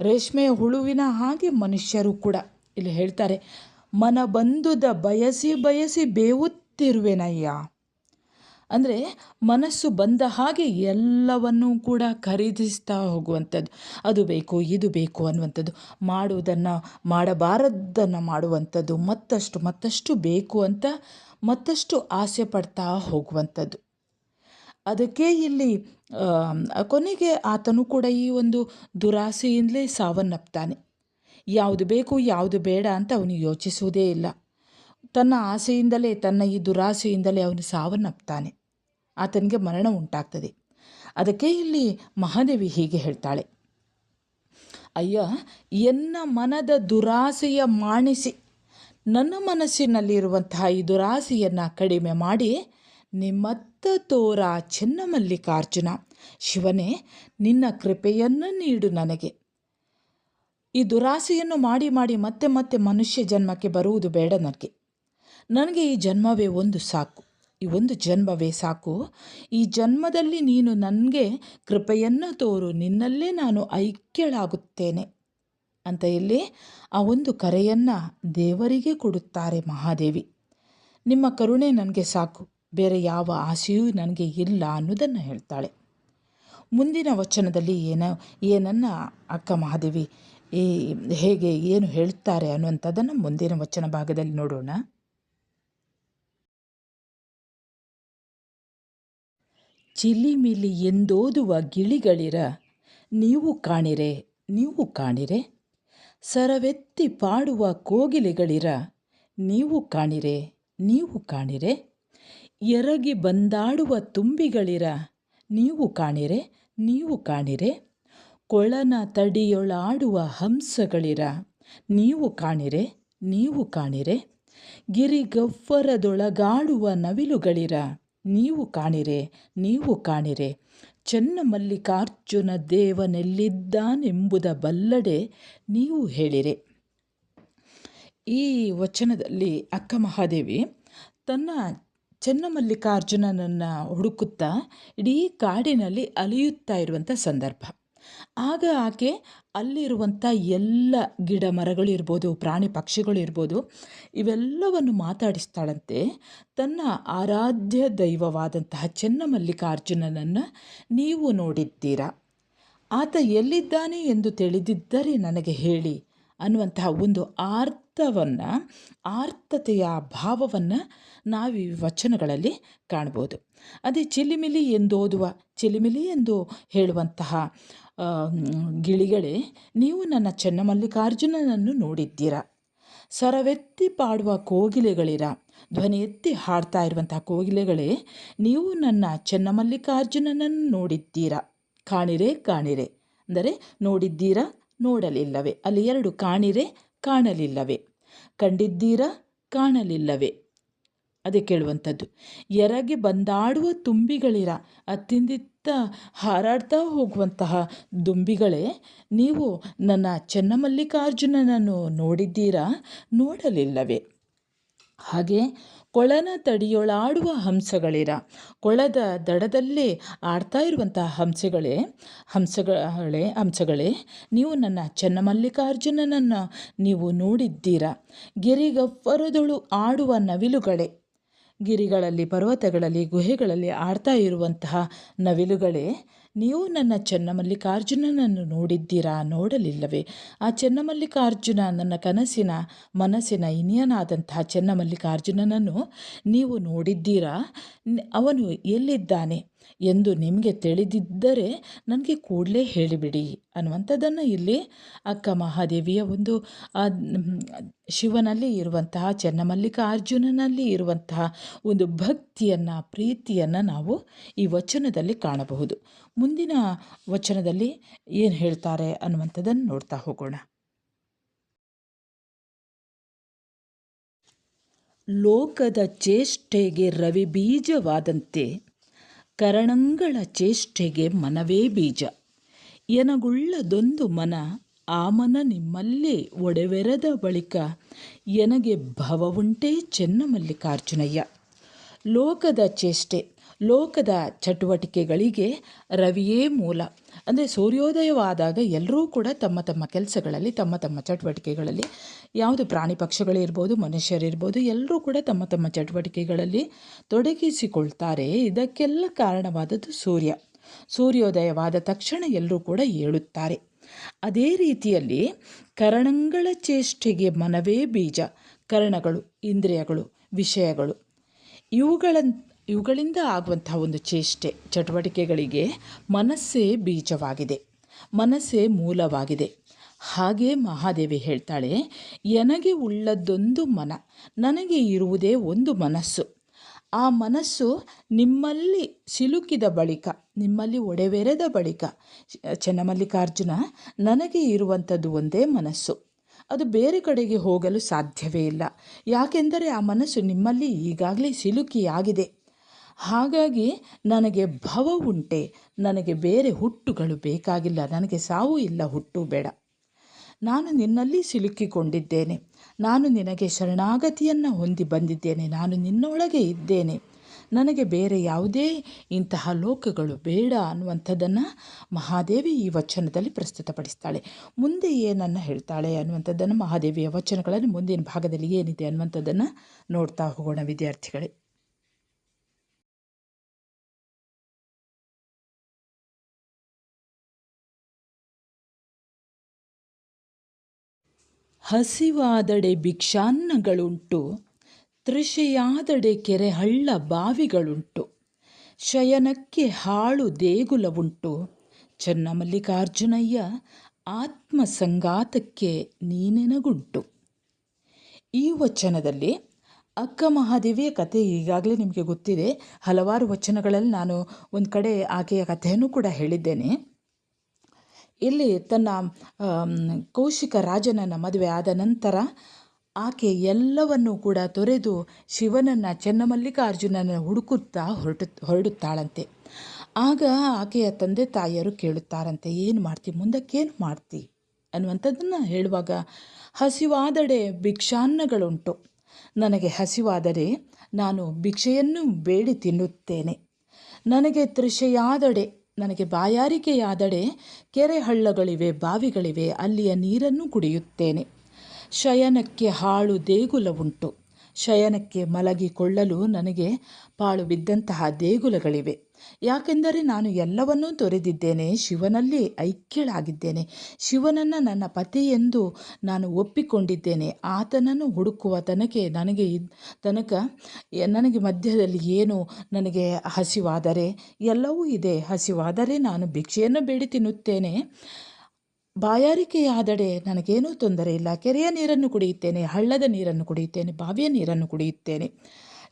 ರೇಷ್ಮೆಯ ಹುಳುವಿನ ಹಾಗೆ ಮನುಷ್ಯರು ಕೂಡ ಇಲ್ಲಿ ಹೇಳ್ತಾರೆ, ಮನ ಬಂದುದ ಬಯಸಿ ಬಯಸಿ ಬೇವುತ್ತಿರುವೆನಯ್ಯ. ಅಂದರೆ ಮನಸ್ಸು ಬಂದ ಹಾಗೆ ಎಲ್ಲವನ್ನೂ ಕೂಡ ಖರೀದಿಸ್ತಾ ಹೋಗುವಂಥದ್ದು, ಅದು ಬೇಕು ಇದು ಬೇಕು ಅನ್ನುವಂಥದ್ದು, ಮಾಡುವುದನ್ನು ಮಾಡಬಾರದ್ದನ್ನು ಮಾಡುವಂಥದ್ದು, ಮತ್ತಷ್ಟು ಬೇಕು ಅಂತ ಮತ್ತಷ್ಟು ಆಸೆ ಪಡ್ತಾ ಹೋಗುವಂಥದ್ದು. ಅದಕ್ಕೆ ಇಲ್ಲಿ ಕೊನೆಗೆ ಆತನು ಕೂಡ ಈ ಒಂದು ದುರಾಸೆಯಿಂದಲೇ ಸಾವನ್ನಪ್ತಾನೆ. ಯಾವುದು ಬೇಕು ಯಾವುದು ಬೇಡ ಅಂತ ಅವನು ಯೋಚಿಸುವುದೇ ಇಲ್ಲ. ತನ್ನ ಆಸೆಯಿಂದಲೇ, ತನ್ನ ಈ ದುರಾಸೆಯಿಂದಲೇ ಅವನು ಸಾವನ್ನಪ್ತಾನೆ. ಆತನಿಗೆ ಮರಣ ಉಂಟಾಗ್ತದೆ. ಅದಕ್ಕೆ ಇಲ್ಲಿ ಮಹಾದೇವಿ ಹೀಗೆ ಹೇಳ್ತಾಳೆ, ಅಯ್ಯ, ಎನ್ನ ಮನದ ದುರಾಸೆಯ ಮಾಣಿಸಿ, ನನ್ನ ಮನಸ್ಸಿನಲ್ಲಿರುವಂತಹ ಈ ದುರಾಸೆಯನ್ನು ಕಡಿಮೆ ಮಾಡಿ ನಿಮ್ಮತ್ತ ತೋರ ಚೆನ್ನಮಲ್ಲಿಕಾರ್ಜುನ. ಶಿವನೇ, ನಿನ್ನ ಕೃಪೆಯನ್ನು ನೀಡು ನನಗೆ. ಈ ದುರಾಸೆಯನ್ನು ಮಾಡಿ ಮಾಡಿ ಮತ್ತೆ ಮತ್ತೆ ಮನುಷ್ಯ ಜನ್ಮಕ್ಕೆ ಬರುವುದು ಬೇಡ. ನನಗೆ ಈ ಜನ್ಮವೇ ಒಂದು ಸಾಕು, ಈ ಒಂದು ಜನ್ಮವೇ ಸಾಕು. ಈ ಜನ್ಮದಲ್ಲಿ ನೀನು ನನಗೆ ಕೃಪೆಯನ್ನು ತೋರು, ನಿನ್ನಲ್ಲೇ ನಾನು ಐಕ್ಯಳಾಗುತ್ತೇನೆ ಅಂತ ಇಲ್ಲಿ ಆ ಒಂದು ಕರೆಯನ್ನು ದೇವರಿಗೆ ಕೊಡುತ್ತಾರೆ ಮಹಾದೇವಿ. ನಿಮ್ಮ ಕರುಣೆ ನನಗೆ ಸಾಕು, ಬೇರೆ ಯಾವ ಆಸೆಯೂ ನನಗೆ ಇಲ್ಲ ಅನ್ನೋದನ್ನು ಹೇಳ್ತಾಳೆ. ಮುಂದಿನ ವಚನದಲ್ಲಿ ಏನನ್ನು ಅಕ್ಕ ಮಹಾದೇವಿ ಹೇಗೆ ಏನು ಹೇಳ್ತಾರೆ ಅನ್ನುವಂಥದ್ದನ್ನು ಮುಂದಿನ ವಚನ ಭಾಗದಲ್ಲಿ ನೋಡೋಣ. ಚಿಲಿಮಿಲಿ ಎಂದೋದುವ ಗಿಳಿಗಳಿರ ನೀವು ಕಾಣಿರೆ, ನೀವು ಕಾಣಿರೆ. ಸರವೆತ್ತಿ ಪಾಡುವ ಕೋಗಿಲೆಗಳಿರ ನೀವು ಕಾಣಿರೆ, ನೀವು ಕಾಣಿರೆ. ಎರಗಿ ಬಂದಾಡುವ ತುಂಬಿಗಳಿರ ನೀವು ಕಾಣಿರೆ, ನೀವು ಕಾಣಿರೆ. ಕೊಳನ ತಡಿಯೊಳಾಡುವ ಹಂಸಗಳಿರ ನೀವು ಕಾಣಿರೆ, ನೀವು ಕಾಣಿರೆ. ಗಿರಿಗವ್ವರದೊಳಗಾಡುವ ನವಿಲುಗಳಿರ ನೀವು ಕಾಣಿರೆ, ನೀವು ಕಾಣಿರೆ. ಚೆನ್ನಮಲ್ಲಿಕಾರ್ಜುನ ದೇವನೆಲ್ಲಿದ್ದಾನೆಂಬುದ ಬಲ್ಲಡೆ ನೀವು ಹೇಳಿರೆ. ಈ ವಚನದಲ್ಲಿ ಅಕ್ಕ ಮಹಾದೇವಿ ತನ್ನ ಚನ್ನಮಲ್ಲಿಕಾರ್ಜುನನನ್ನು ಹುಡುಕುತ್ತಾ ಇಡೀ ಕಾಡಿನಲ್ಲಿ ಅಲಿಯುತ್ತಾ ಇರುವಂಥ ಸಂದರ್ಭ. ಆಗ ಆಕೆ ಅಲ್ಲಿರುವಂಥ ಎಲ್ಲ ಗಿಡ ಮರಗಳಿರ್ಬೋದು, ಪ್ರಾಣಿ ಪಕ್ಷಿಗಳಿರ್ಬೋದು, ಇವೆಲ್ಲವನ್ನು ಮಾತಾಡಿಸ್ತಾಳಂತೆ. ತನ್ನ ಆರಾಧ್ಯ ದೈವವಾದಂತಹ ಚನ್ನಮಲ್ಲಿಕಾರ್ಜುನನನ್ನು ನೀವು ನೋಡಿದ್ದೀರಾ? ಆತ ಎಲ್ಲಿದ್ದಾನೆ ಎಂದು ತಿಳಿದಿದ್ದರೆ ನನಗೆ ಹೇಳಿ ಅನ್ನುವಂತಹ ಒಂದು ಆರ್ತತೆಯ ಭಾವವನ್ನು ನಾವು ಈ ವಚನಗಳಲ್ಲಿ ಕಾಣ್ಬೋದು. ಅದೇ ಚಿಲಿಮಿಲಿ ಎಂದು ಹೇಳುವಂತಹ ಗಿಳಿಗಳೇ, ನೀವು ನನ್ನ ಚನ್ನಮಲ್ಲಿಕಾರ್ಜುನನನ್ನು ನೋಡಿದ್ದೀರಾ? ಸ್ವರವೆತ್ತಿ ಪಾಡುವ ಕೋಗಿಲೆಗಳಿರ, ಧ್ವನಿ ಎತ್ತಿ ಹಾಡ್ತಾ ಇರುವಂತಹ ಕೋಗಿಲೆಗಳೇ, ನೀವು ನನ್ನ ಚನ್ನಮಲ್ಲಿಕಾರ್ಜುನನನ್ನು ನೋಡಿದ್ದೀರಾ? ಕಾಣಿರೆ ಅಂದರೆ ನೋಡಿದ್ದೀರಾ, ನೋಡಲಿಲ್ಲವೇ? ಅಲ್ಲಿ ಎರಡು, ಕಾಣಿರೆ, ಕಾಣಲಿಲ್ಲವೇ? ಕಂಡಿದ್ದೀರಾ, ಕಾಣಲಿಲ್ಲವೇ? ಅದೇ ಕೇಳುವಂಥದ್ದು. ಎರಗಿ ಬಂದಾಡುವ ತುಂಬಿಗಳಿರ, ಅತ್ತಿಂದಿತ್ತ ಹಾರಾಡ್ತಾ ಹೋಗುವಂತಹ ದುಂಬಿಗಳೇ, ನೀವು ನನ್ನ ಚನ್ನಮಲ್ಲಿಕಾರ್ಜುನನನ್ನು ನೋಡಿದ್ದೀರಾ, ನೋಡಲಿಲ್ಲವೇ? ಹಾಗೆ ಕೊಳನ ತಡಿಯೊಳಾಡುವ ಹಂಸಗಳಿರ, ಕೊಳದ ದಡದಲ್ಲಿ ಆಡ್ತಾ ಇರುವಂತಹ ಹಂಸಗಳೇ, ನೀವು ನನ್ನ ಚನ್ನಮಲ್ಲಿಕಾರ್ಜುನನನ್ನು ನೀವು ನೋಡಿದ್ದೀರಾ? ಗಿರಿಗವ್ವರದೊಳು ಆಡುವ ನವಿಲುಗಳೇ, ಗಿರಿಗಳಲ್ಲಿ, ಪರ್ವತಗಳಲ್ಲಿ, ಗುಹೆಗಳಲ್ಲಿ ಆಡ್ತಾ ಇರುವಂತಹ ನವಿಲುಗಳೇ, ನೀವು ನನ್ನ ಚನ್ನಮಲ್ಲಿಕಾರ್ಜುನನನ್ನು ನೋಡಿದ್ದೀರಾ, ನೋಡಲಿಲ್ಲವೇ? ಆ ಚನ್ನಮಲ್ಲಿಕಾರ್ಜುನ, ನನ್ನ ಮನಸ್ಸಿನ ಇನಿಯನಾದಂತಹ ಚನ್ನಮಲ್ಲಿಕಾರ್ಜುನನನ್ನು ನೀವು ನೋಡಿದ್ದೀರಾ? ಅವನು ಎಲ್ಲಿದ್ದಾನೆ ಎಂದು ನಿಮಗೆ ತಿಳಿದಿದ್ದರೆ ನನಗೆ ಕೂಡಲೇ ಹೇಳಿಬಿಡಿ ಅನ್ನುವಂಥದ್ದನ್ನು ಇಲ್ಲಿ ಅಕ್ಕ ಮಹಾದೇವಿಯ ಒಂದು ಶಿವನಲ್ಲಿ ಇರುವಂತಹ, ಚನ್ನಮಲ್ಲಿಕಾರ್ಜುನನಲ್ಲಿ ಇರುವಂತಹ ಒಂದು ಭಕ್ತಿಯನ್ನು, ಪ್ರೀತಿಯನ್ನು ನಾವು ಈ ವಚನದಲ್ಲಿ ಕಾಣಬಹುದು. ಮುಂದಿನ ವಚನದಲ್ಲಿ ಏನು ಹೇಳ್ತಾರೆ ಅನ್ನುವಂಥದ್ದನ್ನು ನೋಡ್ತಾ ಹೋಗೋಣ. ಲೋಕದ ಚೇಷ್ಟೆಗೆ ರವಿ ಬೀಜವಾದಂತೆ, ಕರಣಂಗಳ ಚೇಷ್ಟೆಗೆ ಮನವೇ ಬೀಜ. ಎನಗುಳ್ಳದೊಂದು ಮನ, ಆ ಮನ ನಿಮ್ಮಲ್ಲಿ ಒಡೆವೆರದ ಬಳಿಕ, ಎನಗೆ ಭವವುಂಟೇ ಚನ್ನಮಲ್ಲಿಕಾರ್ಜುನಯ್ಯ. ಲೋಕದ ಚೇಷ್ಟೆ, ಲೋಕದ ಚಟುವಟಿಕೆಗಳಿಗೆ ರವಿಯೇ ಮೂಲ. ಅಂದರೆ ಸೂರ್ಯೋದಯವಾದಾಗ ಎಲ್ಲರೂ ಕೂಡ ತಮ್ಮ ತಮ್ಮ ಕೆಲಸಗಳಲ್ಲಿ, ತಮ್ಮ ತಮ್ಮ ಚಟುವಟಿಕೆಗಳಲ್ಲಿ, ಯಾವುದು ಪ್ರಾಣಿ ಪಕ್ಷಗಳಿರ್ಬೋದು, ಮನುಷ್ಯರಿರ್ಬೋದು, ಎಲ್ಲರೂ ಕೂಡ ತಮ್ಮ ತಮ್ಮ ಚಟುವಟಿಕೆಗಳಲ್ಲಿ ತೊಡಗಿಸಿಕೊಳ್ತಾರೆ. ಇದಕ್ಕೆಲ್ಲ ಕಾರಣವಾದದ್ದು ಸೂರ್ಯ. ಸೂರ್ಯೋದಯವಾದ ತಕ್ಷಣ ಎಲ್ಲರೂ ಕೂಡ ಏಳುತ್ತಾರೆ. ಅದೇ ರೀತಿಯಲ್ಲಿ ಕರಣಗಳ ಚೇಷ್ಟೆಗೆ ಮನವೇ ಬೀಜ. ಕರಣಗಳು, ಇಂದ್ರಿಯಗಳು, ವಿಷಯಗಳು, ಇವುಗಳಿಂದ ಆಗುವಂತಹ ಒಂದು ಚೇಷ್ಟೆ, ಚಟುವಟಿಕೆಗಳಿಗೆ ಮನಸ್ಸೇ ಬೀಜವಾಗಿದೆ, ಮನಸ್ಸೇ ಮೂಲವಾಗಿದೆ. ಹಾಗೆ ಮಹಾದೇವಿ ಹೇಳ್ತಾಳೆ, ನನಗೆ ಉಳ್ಳದ್ದೊಂದು ಮನ, ನನಗೆ ಇರುವುದೇ ಒಂದು ಮನಸ್ಸು. ಆ ಮನಸ್ಸು ನಿಮ್ಮಲ್ಲಿ ಸಿಲುಕಿದ ಬಳಿಕ, ನಿಮ್ಮಲ್ಲಿ ಒಡೆವೆರೆದ ಬಳಿಕ, ಚನ್ನಮಲ್ಲಿಕಾರ್ಜುನ, ನನಗೆ ಇರುವಂಥದ್ದು ಒಂದೇ ಮನಸ್ಸು, ಅದು ಬೇರೆ ಕಡೆಗೆ ಹೋಗಲು ಸಾಧ್ಯವೇ ಇಲ್ಲ. ಯಾಕೆಂದರೆ ಆ ಮನಸ್ಸು ನಿಮ್ಮಲ್ಲಿ ಈಗಾಗಲೇ ಸಿಲುಕಿಯಾಗಿದೆ. ಹಾಗಾಗಿ ನನಗೆ ಭವ ಉಂಟೆ, ನನಗೆ ಬೇರೆ ಹುಟ್ಟುಗಳು ಬೇಕಾಗಿಲ್ಲ, ನನಗೆ ಸಾವು ಇಲ್ಲ, ಹುಟ್ಟು ಬೇಡ. ನಾನು ನಿನ್ನಲ್ಲಿ ಸಿಲುಕಿಕೊಂಡಿದ್ದೇನೆ, ನಾನು ನಿನಗೆ ಶರಣಾಗತಿಯನ್ನು ಹೊಂದಿ ಬಂದಿದ್ದೇನೆ, ನಾನು ನಿನ್ನೊಳಗೆ ಇದ್ದೇನೆ, ನನಗೆ ಬೇರೆ ಯಾವುದೇ ಇಂತಹ ಲೋಕಗಳು ಬೇಡ ಅನ್ನುವಂಥದ್ದನ್ನು ಮಹಾದೇವಿ ಈ ವಚನದಲ್ಲಿ ಪ್ರಸ್ತುತಪಡಿಸ್ತಾಳೆ. ಮುಂದೆ ಏನನ್ನು ಹೇಳ್ತಾಳೆ ಅನ್ನುವಂಥದ್ದನ್ನು, ಮಹಾದೇವಿಯ ವಚನಗಳಲ್ಲಿ ಮುಂದಿನ ಭಾಗದಲ್ಲಿ ಏನಿದೆ ಅನ್ನುವಂಥದ್ದನ್ನು ನೋಡ್ತಾ ಹೋಗೋಣ ವಿದ್ಯಾರ್ಥಿಗಳೇ. ಹಸಿವಾದಡೆ ಭಿಕ್ಷಾನ್ನಗಳುಂಟು, ತೃಷೆಯಾದಡೆ ಕೆರೆ ಹಳ್ಳ ಬಾವಿಗಳುಂಟು, ಶಯನಕ್ಕೆ ಹಾಳು ದೇಗುಲವುಂಟು, ಚನ್ನಮಲ್ಲಿಕಾರ್ಜುನಯ್ಯ ಆತ್ಮಸಂಗಾತಕ್ಕೆ ನೀನೆನಗುಂಟು. ಈ ವಚನದಲ್ಲಿ ಅಕ್ಕ ಮಹಾದೇವಿಯ ಕಥೆ ಈಗಾಗಲೇ ನಿಮಗೆ ಗೊತ್ತಿದೆ. ಹಲವಾರು ವಚನಗಳಲ್ಲಿ ನಾನು ಒಂದು ಕಡೆ ಆಕೆಯ ಕಥೆಯನ್ನು ಕೂಡ ಹೇಳಿದ್ದೇನೆ. ಇಲ್ಲಿ ತನ್ನ ಕೌಶಿಕ ರಾಜನನ್ನು ಮದುವೆ ಆದ ನಂತರ ಆಕೆ ಎಲ್ಲವನ್ನೂ ಕೂಡ ತೊರೆದು ಶಿವನನ್ನು, ಚನ್ನಮಲ್ಲಿಕಾರ್ಜುನನ ಹುಡುಕುತ್ತಾ ಹೊರಡುತ್ತಾಳಂತೆ. ಆಗ ಆಕೆಯ ತಂದೆ ತಾಯಿಯರು ಕೇಳುತ್ತಾರಂತೆ, ಏನು ಮಾಡ್ತಿ, ಮುಂದಕ್ಕೇನು ಮಾಡ್ತಿ ಅನ್ನುವಂಥದ್ದನ್ನು ಹೇಳುವಾಗ, ಹಸಿವಾದಡೆ ಭಿಕ್ಷಾನ್ನಗಳುಂಟು, ನನಗೆ ಹಸಿವಾದರೆ ನಾನು ಭಿಕ್ಷೆಯನ್ನು ಬೇಡಿ ತಿನ್ನುತ್ತೇನೆ. ನನಗೆ ತೃಷೆಯಾದಡೆ, ನನಗೆ ಬಾಯಾರಿಕೆಯಾದಡೆ ಕೆರೆ ಹಳ್ಳಗಳಿವೆ, ಬಾವಿಗಳಿವೆ, ಅಲ್ಲಿಯ ನೀರನ್ನು ಕುಡಿಯುತ್ತೇನೆ. ಶಯನಕ್ಕೆ ಹಾಳು ದೇಗುಲ ಉಂಟು. ಶಯನಕ್ಕೆ ಮಲಗಿಕೊಳ್ಳಲು ನನಗೆ ಪಾಳು ಬಿದ್ದಂತಹ ದೇಗುಲಗಳಿವೆ. ಯಾಕೆಂದರೆ ನಾನು ಎಲ್ಲವನ್ನೂ ತೊರೆದಿದ್ದೇನೆ, ಶಿವನಲ್ಲಿ ಐಕ್ಯಳಾಗಿದ್ದೇನೆ. ಶಿವನನ್ನು ನನ್ನ ಪತಿ ಎಂದು ನಾನು ಒಪ್ಪಿಕೊಂಡಿದ್ದೇನೆ. ಆತನನ್ನು ಹುಡುಕುವ ನನಗೆ ಮಧ್ಯದಲ್ಲಿ ಏನು, ನನಗೆ ಹಸಿವಾದರೆ ಎಲ್ಲವೂ ಇದೆ. ಹಸಿವಾದರೆ ನಾನು ಭಿಕ್ಷೆಯನ್ನು ಬೇಡಿ ತಿನ್ನುತ್ತೇನೆ. ಬಾಯಾರಿಕೆಯಾದಡೆ ನನಗೇನೂ ತೊಂದರೆ ಇಲ್ಲ. ಕೆರೆಯ ನೀರನ್ನು ಕುಡಿಯುತ್ತೇನೆ, ಹಳ್ಳದ ನೀರನ್ನು ಕುಡಿಯುತ್ತೇನೆ, ಬಾವಿಯ ನೀರನ್ನು ಕುಡಿಯುತ್ತೇನೆ.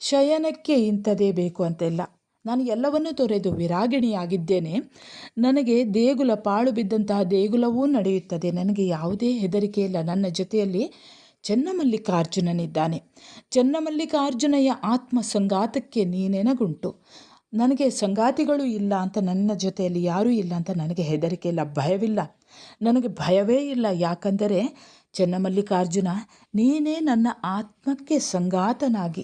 ಶಯನಕ್ಕೆ ಇಂಥದೇ ಬೇಕು ಅಂತೆಲ್ಲ. ನಾನು ಎಲ್ಲವನ್ನೂ ತೊರೆದು ವಿರಾಗಿಣಿಯಾಗಿದ್ದೇನೆ. ನನಗೆ ಪಾಳು ಬಿದ್ದಂತಹ ದೇಗುಲವೂ ನಡೆಯುತ್ತದೆ. ನನಗೆ ಯಾವುದೇ ಹೆದರಿಕೆ ಇಲ್ಲ. ನನ್ನ ಜೊತೆಯಲ್ಲಿ ಚೆನ್ನಮಲ್ಲಿಕಾರ್ಜುನನಿದ್ದಾನೆ. ಚೆನ್ನಮಲ್ಲಿಕಾರ್ಜುನಯ ಆತ್ಮ ಸಂಗಾತಕ್ಕೆ ನೀನೆನಗುಂಟು. ನನಗೆ ಸಂಗಾತಿಗಳು ಇಲ್ಲ ಅಂತ, ನನ್ನ ಜೊತೆಯಲ್ಲಿ ಯಾರೂ ಇಲ್ಲ ಅಂತ ನನಗೆ ಹೆದರಿಕೆ ಇಲ್ಲ, ಭಯವಿಲ್ಲ. ನನಗೆ ಭಯವೇ ಇಲ್ಲ. ಯಾಕಂದರೆ ಚೆನ್ನಮಲ್ಲಿಕಾರ್ಜುನ, ನೀನೇ ನನ್ನ ಆತ್ಮಕ್ಕೆ ಸಂಗಾತನಾಗಿ,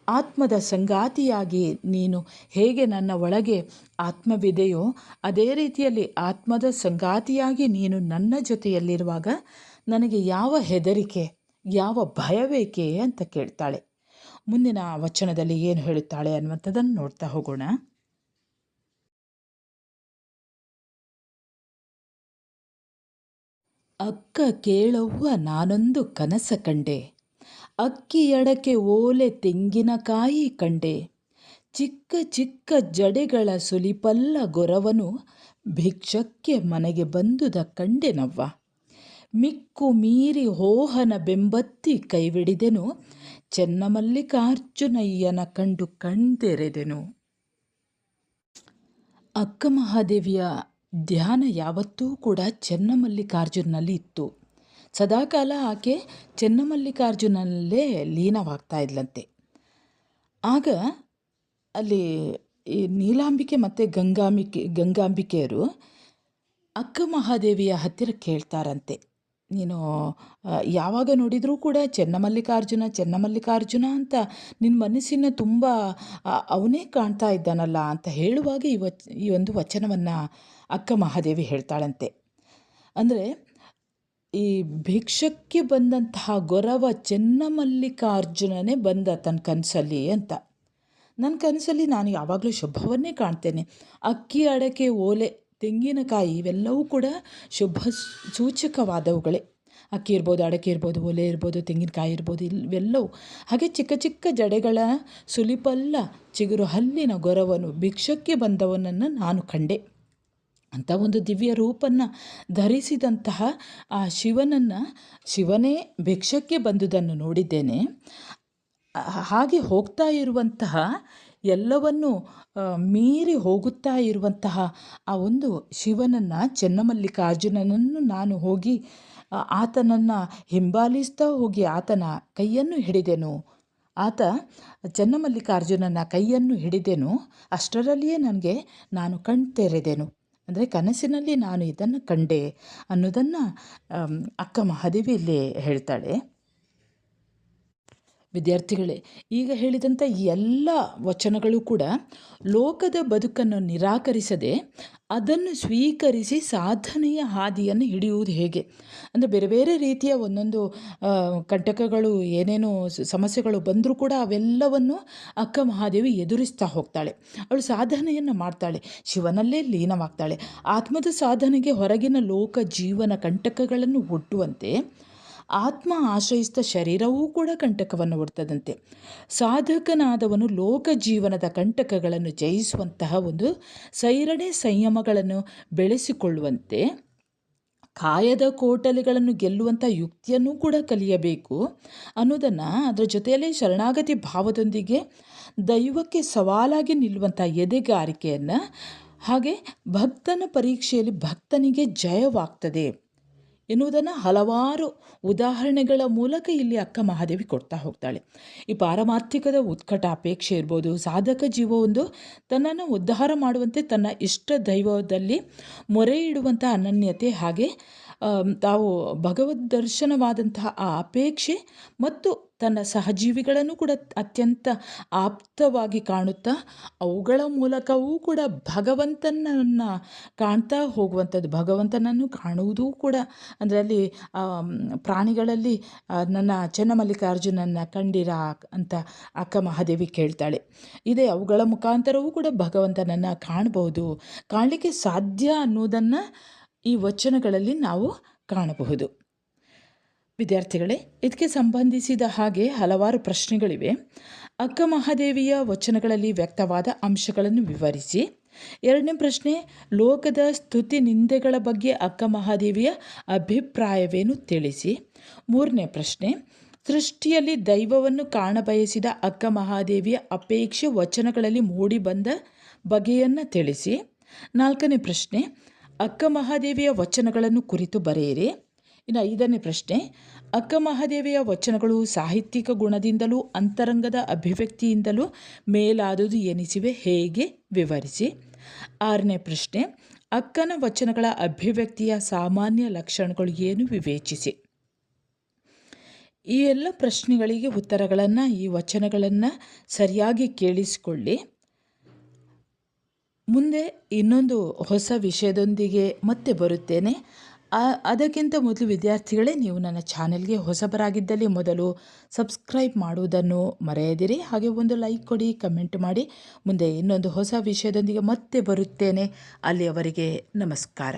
ಆತ್ಮದ ಸಂಗಾತಿಯಾಗಿ ನೀನು ಹೇಗೆ ನನ್ನ ಒಳಗೆ ಆತ್ಮವಿದೆಯೋ ಅದೇ ರೀತಿಯಲ್ಲಿ ಆತ್ಮದ ಸಂಗಾತಿಯಾಗಿ ನೀನು ನನ್ನ ಜೊತೆಯಲ್ಲಿರುವಾಗ ನನಗೆ ಯಾವ ಹೆದರಿಕೆ, ಯಾವ ಭಯಬೇಕೆ ಅಂತ ಕೇಳ್ತಾಳೆ. ಮುಂದಿನ ವಚನದಲ್ಲಿ ಏನು ಹೇಳುತ್ತಾಳೆ ಅನ್ನುವಂಥದ್ದನ್ನು ನೋಡ್ತಾ ಹೋಗೋಣ. ಅಕ್ಕ ಕೇಳವ್ವ ನಾನೊಂದು ಕನಸ ಕಂಡೆ, ಅಕ್ಕಿಯಡಕೆ ಓಲೆ ತೆಂಗಿನಕಾಯಿ ಕಂಡೆ, ಚಿಕ್ಕ ಚಿಕ್ಕ ಜಡೆಗಳ ಸುಲಿಪಲ್ಲ ಗೊರವನು ಭಿಕ್ಷಕ್ಕೆ ಮನೆಗೆ ಬಂದುದ ಕಂಡೆನವ್ವ. ಮಿಕ್ಕು ಮೀರಿ ಹೋಹನ ಬೆಂಬತ್ತಿ ಕೈವಿಡಿದೆನು, ಚೆನ್ನಮಲ್ಲಿಕಾರ್ಜುನಯ್ಯನ ಕಂಡು ಕಣ್ತೆರೆದೆನು. ಅಕ್ಕ ಮಹಾದೇವಿಯ ಧ್ಯಾನ ಯಾವತ್ತೂ ಕೂಡ ಚೆನ್ನಮಲ್ಲಿಕಾರ್ಜುನಲ್ಲಿ ಇತ್ತು. ಸದಾಕಾಲ ಆಕೆ ಚೆನ್ನಮಲ್ಲಿಕಾರ್ಜುನಲ್ಲೇ ಲೀನವಾಗ್ತಾ ಇದ್ಲಂತೆ. ಆಗ ಅಲ್ಲಿ ಈ ನೀಲಾಂಬಿಕೆ ಮತ್ತು ಗಂಗಾಂಬಿಕೆಯರು ಅಕ್ಕ ಮಹಾದೇವಿಯ ಹತ್ತಿರ ಕೇಳ್ತಾರಂತೆ, ನೀನು ಯಾವಾಗ ನೋಡಿದರೂ ಕೂಡ ಚೆನ್ನಮಲ್ಲಿಕಾರ್ಜುನ ಅಂತ ನಿನ್ನ ಮನಸ್ಸಿನ ತುಂಬ ಅವನೇ ಕಾಣ್ತಾ ಇದ್ದಾನಲ್ಲ ಅಂತ ಹೇಳುವಾಗ ಈ ಒಂದು ವಚನವನ್ನು ಅಕ್ಕ ಮಹಾದೇವಿ ಹೇಳ್ತಾಳಂತೆ. ಅಂದರೆ ಈ ಭಿಕ್ಷಕ್ಕೆ ಬಂದಂತಹ ಗೊರವ ಚೆನ್ನಮಲ್ಲಿಕಾರ್ಜುನನೇ ಬಂದ ತನ್ನ ಕನಸಲ್ಲಿ ಅಂತ. ನನ್ನ ಕನಸಲ್ಲಿ ನಾನು ಯಾವಾಗಲೂ ಶುಭವನ್ನೇ ಕಾಣ್ತೇನೆ. ಅಕ್ಕಿ, ಅಡಕೆ, ಓಲೆ, ತೆಂಗಿನಕಾಯಿ ಇವೆಲ್ಲವೂ ಕೂಡ ಶುಭ ಸೂಚಕವಾದವುಗಳೇ. ಅಕ್ಕಿ ಇರ್ಬೋದು, ಅಡಕೆ ಇರ್ಬೋದು, ಒಲೆ ಇರ್ಬೋದು, ತೆಂಗಿನಕಾಯಿ ಇರ್ಬೋದು, ಇವೆಲ್ಲವೂ. ಹಾಗೆ ಚಿಕ್ಕ ಚಿಕ್ಕ ಜಡೆಗಳ ಸುಲಿಪಲ್ಲ ಚಿಗುರು ಹಲ್ಲಿನ ಗೊರವನು ಭಿಕ್ಷಕ್ಕೆ ಬಂದವನನ್ನು ನಾನು ಕಂಡೆ ಅಂತ ಒಂದು ದಿವ್ಯ ರೂಪನ್ನು ಧರಿಸಿದಂತಹ ಆ ಶಿವನೇ ಭಿಕ್ಷಕ್ಕೆ ಬಂದುದನ್ನು ನೋಡಿದ್ದೇನೆ. ಹಾಗೆ ಹೋಗ್ತಾ ಇರುವಂತಹ ಎಲ್ಲವನ್ನು ಮೀರಿ ಹೋಗುತ್ತಾ ಇರುವಂತಹ ಆ ಒಂದು ಶಿವನನ್ನು, ಚೆನ್ನಮಲ್ಲಿಕಾರ್ಜುನನನ್ನು ನಾನು ಹೋಗಿ ಆತನನ್ನು ಹಿಂಬಾಲಿಸ್ತಾ ಹೋಗಿ ಆತನ ಕೈಯನ್ನು ಹಿಡಿದೆನು. ಆತ ಚೆನ್ನಮಲ್ಲಿಕಾರ್ಜುನನ ಕೈಯನ್ನು ಹಿಡಿದೆನು. ಅಷ್ಟರಲ್ಲಿಯೇ ನಾನು ಕಣ್ತೆರೆದೆನು. ಅಂದರೆ ಕನಸಿನಲ್ಲಿ ನಾನು ಇದನ್ನು ಕಂಡೆ ಅನ್ನೋದನ್ನು ಅಕ್ಕ ಮಹಾದೇವಿ ಇಲ್ಲಿ ಹೇಳ್ತಾಳೆ. ವಿದ್ಯಾರ್ಥಿಗಳೇ, ಈಗ ಹೇಳಿದಂಥ ಎಲ್ಲ ವಚನಗಳು ಕೂಡ ಲೋಕದ ಬದುಕನ್ನು ನಿರಾಕರಿಸದೆ ಅದನ್ನು ಸ್ವೀಕರಿಸಿ ಸಾಧನೆಯ ಹಾದಿಯನ್ನು ಹಿಡಿಯುವುದು ಹೇಗೆ ಅಂದರೆ, ಬೇರೆ ಬೇರೆ ರೀತಿಯ ಒಂದೊಂದು ಕಂಟಕಗಳು, ಏನೇನೋ ಸಮಸ್ಯೆಗಳು ಬಂದರೂ ಕೂಡ ಅವೆಲ್ಲವನ್ನು ಅಕ್ಕ ಮಹಾದೇವಿ ಎದುರಿಸ್ತಾ ಹೋಗ್ತಾಳೆ. ಅವಳು ಸಾಧನೆಯನ್ನು ಮಾಡ್ತಾಳೆ, ಶಿವನಲ್ಲೇ ಲೀನವಾಗ್ತಾಳೆ. ಆತ್ಮದ ಸಾಧನೆಗೆ ಹೊರಗಿನ ಲೋಕ ಜೀವನ ಕಂಟಕಗಳನ್ನು ಒಡ್ಡುವಂತೆ ಆತ್ಮ ಆಶ್ರಯಿಸಿದ ಶರೀರವೂ ಕೂಡ ಕಂಟಕವನ್ನು ಒಡ್ತದಂತೆ. ಸಾಧಕನಾದವನು ಲೋಕ ಜೀವನದ ಕಂಟಕಗಳನ್ನು ಜಯಿಸುವಂತಹ ಒಂದು ಸೈರಣೆ ಸಂಯಮಗಳನ್ನು ಬೆಳೆಸಿಕೊಳ್ಳುವಂತೆ ಕಾಯದ ಕೋಟಲೆಗಳನ್ನು ಗೆಲ್ಲುವಂಥ ಯುಕ್ತಿಯನ್ನು ಕೂಡ ಕಲಿಯಬೇಕು ಅನ್ನೋದನ್ನು, ಅದರ ಜೊತೆಯಲ್ಲೇ ಶರಣಾಗತಿ ಭಾವದೊಂದಿಗೆ ದೈವಕ್ಕೆ ಸವಾಲಾಗಿ ನಿಲ್ಲುವಂಥ ಎದೆಗಾರಿಕೆಯನ್ನು, ಹಾಗೆ ಭಕ್ತನ ಪರೀಕ್ಷೆಯಲ್ಲಿ ಭಕ್ತನಿಗೆ ಜಯವಾಗ್ತದೆ ಎನ್ನುವುದನ್ನು ಹಲವಾರು ಉದಾಹರಣೆಗಳ ಮೂಲಕ ಇಲ್ಲಿ ಅಕ್ಕ ಮಹಾದೇವಿ ಕೊಡ್ತಾ ಹೋಗ್ತಾಳೆ. ಈ ಪಾರಮಾರ್ಥಿಕದ ಉತ್ಕಟ ಅಪೇಕ್ಷೆ ಇರ್ಬೋದು, ಸಾಧಕ ಜೀವ ಒಂದು ತನ್ನನ್ನು ಉದ್ಧಾರ ಮಾಡುವಂತೆ ತನ್ನ ಇಷ್ಟ ದೈವದಲ್ಲಿ ಮೊರೆ ಇಡುವಂಥ ಅನನ್ಯತೆ, ಹಾಗೆ ತಾವು ಭಗವದ್ ದರ್ಶನವಾದಂತಹ ಆ ಅಪೇಕ್ಷೆ ಮತ್ತು ತನ್ನ ಸಹಜೀವಿಗಳನ್ನು ಕೂಡ ಅತ್ಯಂತ ಆಪ್ತವಾಗಿ ಕಾಣುತ್ತಾ ಅವುಗಳ ಮೂಲಕವೂ ಕೂಡ ಭಗವಂತನನ್ನು ಕಾಣ್ತಾ ಹೋಗುವಂಥದ್ದು, ಭಗವಂತನನ್ನು ಕಾಣುವುದೂ ಕೂಡ ಅಂದರೆ ಅಲ್ಲಿ ಪ್ರಾಣಿಗಳಲ್ಲಿ ನನ್ನ ಚೆನ್ನಮಲ್ಲಿಕಾರ್ಜುನನ್ನು ಕಂಡಿರಾ ಅಂತ ಅಕ್ಕ ಮಹಾದೇವಿ ಕೇಳ್ತಾಳೆ. ಇದೇ ಅವುಗಳ ಮುಖಾಂತರವೂ ಕೂಡ ಭಗವಂತನನ್ನು ಕಾಣಬಹುದು, ಕಾಣಲಿಕ್ಕೆ ಸಾಧ್ಯ ಅನ್ನೋದನ್ನು ಈ ವಚನಗಳಲ್ಲಿ ನಾವು ಕಾಣಬಹುದು. ವಿದ್ಯಾರ್ಥಿಗಳೇ, ಇದಕ್ಕೆ ಸಂಬಂಧಿಸಿದ ಹಾಗೆ ಹಲವಾರು ಪ್ರಶ್ನೆಗಳಿವೆ. ಅಕ್ಕ ಮಹಾದೇವಿಯ ವಚನಗಳಲ್ಲಿ ವ್ಯಕ್ತವಾದ ಅಂಶಗಳನ್ನು ವಿವರಿಸಿ. 2ನೇ ಪ್ರಶ್ನೆ, ಲೋಕದ ಸ್ತುತಿ ನಿಂದೆಗಳ ಬಗ್ಗೆ ಅಕ್ಕ ಮಹಾದೇವಿಯ ಅಭಿಪ್ರಾಯವೇನು ತಿಳಿಸಿ. 3ನೇ ಪ್ರಶ್ನೆ, ಸೃಷ್ಟಿಯಲ್ಲಿ ದೈವವನ್ನು ಕಾಣಬಯಸಿದ ಅಕ್ಕ ಮಹಾದೇವಿಯ ಅಪೇಕ್ಷೆ ವಚನಗಳಲ್ಲಿ ಮೂಡಿಬಂದ ಬಗೆಯನ್ನು ತಿಳಿಸಿ. 4ನೇ ಪ್ರಶ್ನೆ, ಅಕ್ಕ ಮಹಾದೇವಿಯ ವಚನಗಳನ್ನು ಕುರಿತು ಬರೆಯಿರಿ. ಇನ್ನು 5ನೇ ಪ್ರಶ್ನೆ, ಅಕ್ಕ ಮಹಾದೇವಿಯ ವಚನಗಳು ಸಾಹಿತ್ಯಿಕ ಗುಣದಿಂದಲೂ ಅಂತರಂಗದ ಅಭಿವ್ಯಕ್ತಿಯಿಂದಲೂ ಮೇಲಾದುದು ಎನಿಸಿವೆ, ಹೇಗೆ ವಿವರಿಸಿ. 6ನೇ ಪ್ರಶ್ನೆ, ಅಕ್ಕನ ವಚನಗಳ ಅಭಿವ್ಯಕ್ತಿಯ ಸಾಮಾನ್ಯ ಲಕ್ಷಣಗಳು ಏನು, ವಿವೇಚಿಸಿ. ಈ ಎಲ್ಲ ಪ್ರಶ್ನೆಗಳಿಗೆ ಉತ್ತರಗಳನ್ನು, ಈ ವಚನಗಳನ್ನು ಸರಿಯಾಗಿ ಕೇಳಿಸಿಕೊಳ್ಳಿ. ಮುಂದೆ ಇನ್ನೊಂದು ಹೊಸ ವಿಷಯದೊಂದಿಗೆ ಮತ್ತೆ ಬರುತ್ತೇನೆ. ಅದಕ್ಕಿಂತ ಮೊದಲು ವಿದ್ಯಾರ್ಥಿಗಳೇ, ನೀವು ನನ್ನ ಚಾನೆಲ್ಗೆ ಹೊಸಬರಾಗಿದ್ದಲ್ಲಿ ಮೊದಲು ಸಬ್ಸ್ಕ್ರೈಬ್ ಮಾಡುವುದನ್ನು ಮರೆಯದಿರಿ. ಹಾಗೆ ಒಂದು ಲೈಕ್ ಕೊಡಿ, ಕಮೆಂಟ್ ಮಾಡಿ. ಮುಂದೆ ಇನ್ನೊಂದು ಹೊಸ ವಿಷಯದೊಂದಿಗೆ ಮತ್ತೆ ಬರುತ್ತೇನೆ. ಅಲ್ಲಿಯವರೆಗೆ ನಮಸ್ಕಾರ.